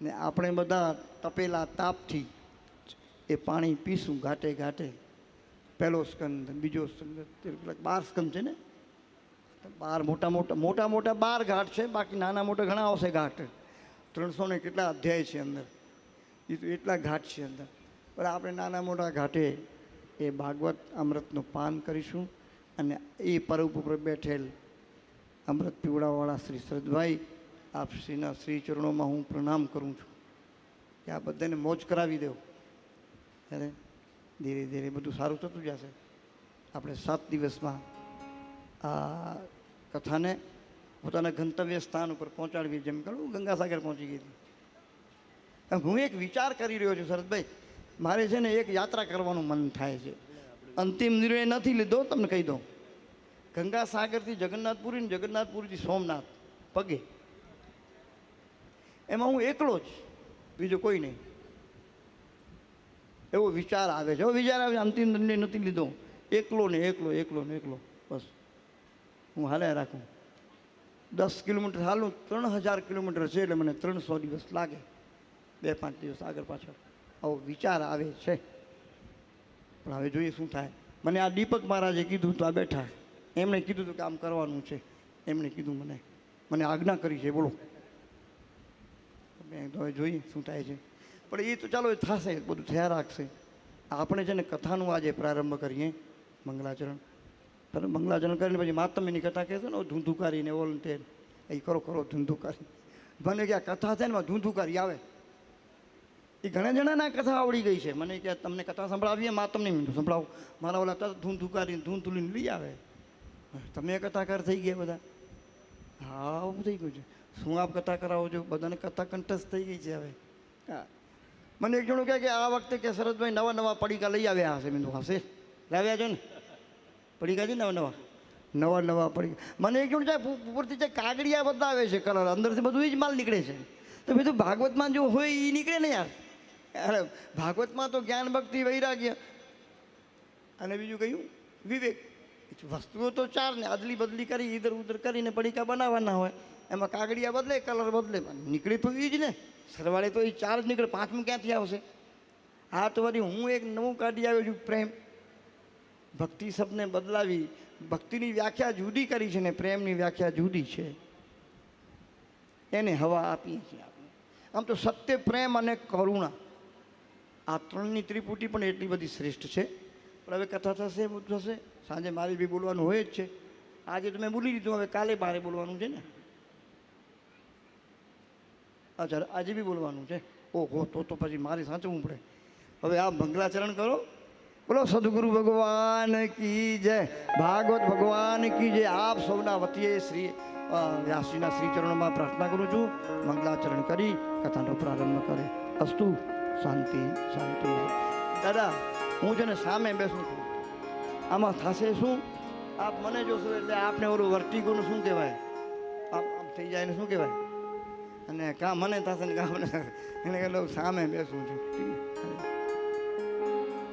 [SPEAKER 1] ને આપણે બધા તપેલા તાપથી એ પાણી પીશું ઘાટે ઘાટે. પહેલો સ્કંદ, બીજો સ્કંદ, 12 સ્કંદ છે ને, 12 મોટા મોટા 12 ઘાટ છે. બાકી નાના મોટા ઘણા આવશે ઘાટ. 300 ને કેટલા અધ્યાય છે અંદર, એ તો એટલા ઘાટ છે અંદર. પણ આપણે નાના મોટા ઘાટે એ ભાગવત અમૃતનું પાન કરીશું. અને એ પરબ ઉપર બેઠેલ અમૃત પીવડાવાળા શ્રી શરદભાઈ, આપ શ્રીના શ્રી ચરણોમાં હું પ્રણામ કરું છું કે આ બધાને મોજ કરાવી દેવો. ત્યારે ધીરે ધીરે બધું સારું થતું જશે. આપણે 7 દિવસમાં આ કથાને પોતાના ગંતવ્ય સ્થાન ઉપર પહોંચાડવી. જેમ કહું ગંગાસાગર પહોંચી ગઈ હતી. હું એક વિચાર કરી રહ્યો છું શરદભાઈ, મારે છે ને એક યાત્રા કરવાનું મન થાય છે. અંતિમ નિર્ણય નથી લીધો, તમને કહી દઉં. ગંગાસાગરથી જગન્નાથપુરી ને જગન્નાથપુરીથી સોમનાથ પગે, એમાં હું એકલો જ, બીજો કોઈ નહીં. એવો વિચાર આવે છે. વિચાર આવે, અંતિમ નિર્ણય નથી લીધો. એકલો ને એકલો, એકલો ને એકલો, બસ હું હાલે રાખું. 10 કિલોમીટર હાલું, 3000 કિલોમીટર છે, એટલે મને 300 દિવસ લાગે, 2-5 દિવસ આગળ પાછળ. આવો વિચાર આવે છે. પણ હવે જોઈએ શું થાય. મને આ દીપક મહારાજે કીધું તો આ બેઠા, એમણે કીધું હતું કે આમ કરવાનું છે. એમણે કીધું, મને આજ્ઞા કરી છે, બોલો. તો હવે જોઈએ શું થાય છે. પણ એ તો ચાલો એ થશે, બધું થયા રાખશે. આપણે છે ને કથાનું આજે પ્રારંભ કરીએ. મંગલાચરણ, મંગલાચરણ કરીને પછી માતમીની કથા કહેશો ને, ધૂંધુકારીને ઓલ તે એ કરો ધૂંધુકારી. મને કે આ કથા છે ને એમાં ધૂંધુકારી આવે. એ ઘણા જણાના કથા આવડી ગઈ છે. મને કે તમને કથા સંભળાવીએ, માતમની સંભળાવું. મારા ઓલા તરત ધૂંધુકારી ધૂંધુલીને લઈ આવે. તમે કથાકાર થઈ ગયા બધા? હા, આવું થઈ ગયું છે. શું આપ કથા કરાવો છો? બધાને કથા કંઠસ્થ થઈ ગઈ છે હવે. હા, મને એક જણું કહે કે આ વખતે કે શરદભાઈ નવા પડીકા લઈ આવ્યા હશે. મેં હશે, લાવ્યા છો ને પડીકા છે નવા પડીકા. મને એક જણું જાય ઉપરથી જે કાગડિયા બતાવે છે કલર, અંદરથી બધું એ જ માલ નીકળે છે. તો મેં તો ભાગવતમાં જો હોય એ નીકળે ને યાર. અરે ભાગવતમાં તો જ્ઞાન ભક્તિ વૈરાગ્ય અને બીજું કયું વિવેક. વસ્તુઓ તો 4 ને અદલી બદલી કરી ઇધર ઉધર કરીને પડીકા બનાવવાના હોય. એમાં કાગડિયા બદલે, કલર બદલે, નીકળે તો એ જ ને. સરવાળે તો એ 4 જ નીકળે, 5મું ક્યાંથી આવશે? હા, તો વળી હું એક નવું કાઢી આવ્યો છું, પ્રેમ. ભક્તિ શબ્દને બદલાવી, ભક્તિની વ્યાખ્યા જુદી કરી છે ને પ્રેમની વ્યાખ્યા જુદી છે. એને હવા આપીએ છીએ આપણે. આમ તો સત્ય, પ્રેમ અને કરુણા આ ત્રણની ત્રિપુટી પણ એટલી બધી શ્રેષ્ઠ છે. પણ હવે કથા થશે, બધું થશે, સાંજે મારે બી બોલવાનું હોય જ છે. આજે તો મેં બોલી દીધું, હવે કાલે મારે બોલવાનું છે ને. અચ્છા, આજે બી બોલવાનું છે. ઓહો, તો પછી મારે સાચવવું પડે. હવે આ મંગલાચરણ કરો. બોલો સદગુરુ ભગવાન કી જય, ભાગવત ભગવાન કી જય. આપ સૌના વતીએ શ્રી વ્યાસજીના શ્રી ચરણોમાં પ્રાર્થના કરું છું, મંગલાચરણ કરી કથાનો પ્રારંભ કરે. અસ્તુ. શાંતિ શાંતિ. દાદા, હું છે ને સામે બેસું છું. આમાં થશે શું? આપ મને જોશો એટલે આપને ઓલું વર્ટિગોનું શું કહેવાય, આમ થઈ જાય ને શું કહેવાય, અને કાં મને થશે ને કાં મને, એને સામે બેસું છું.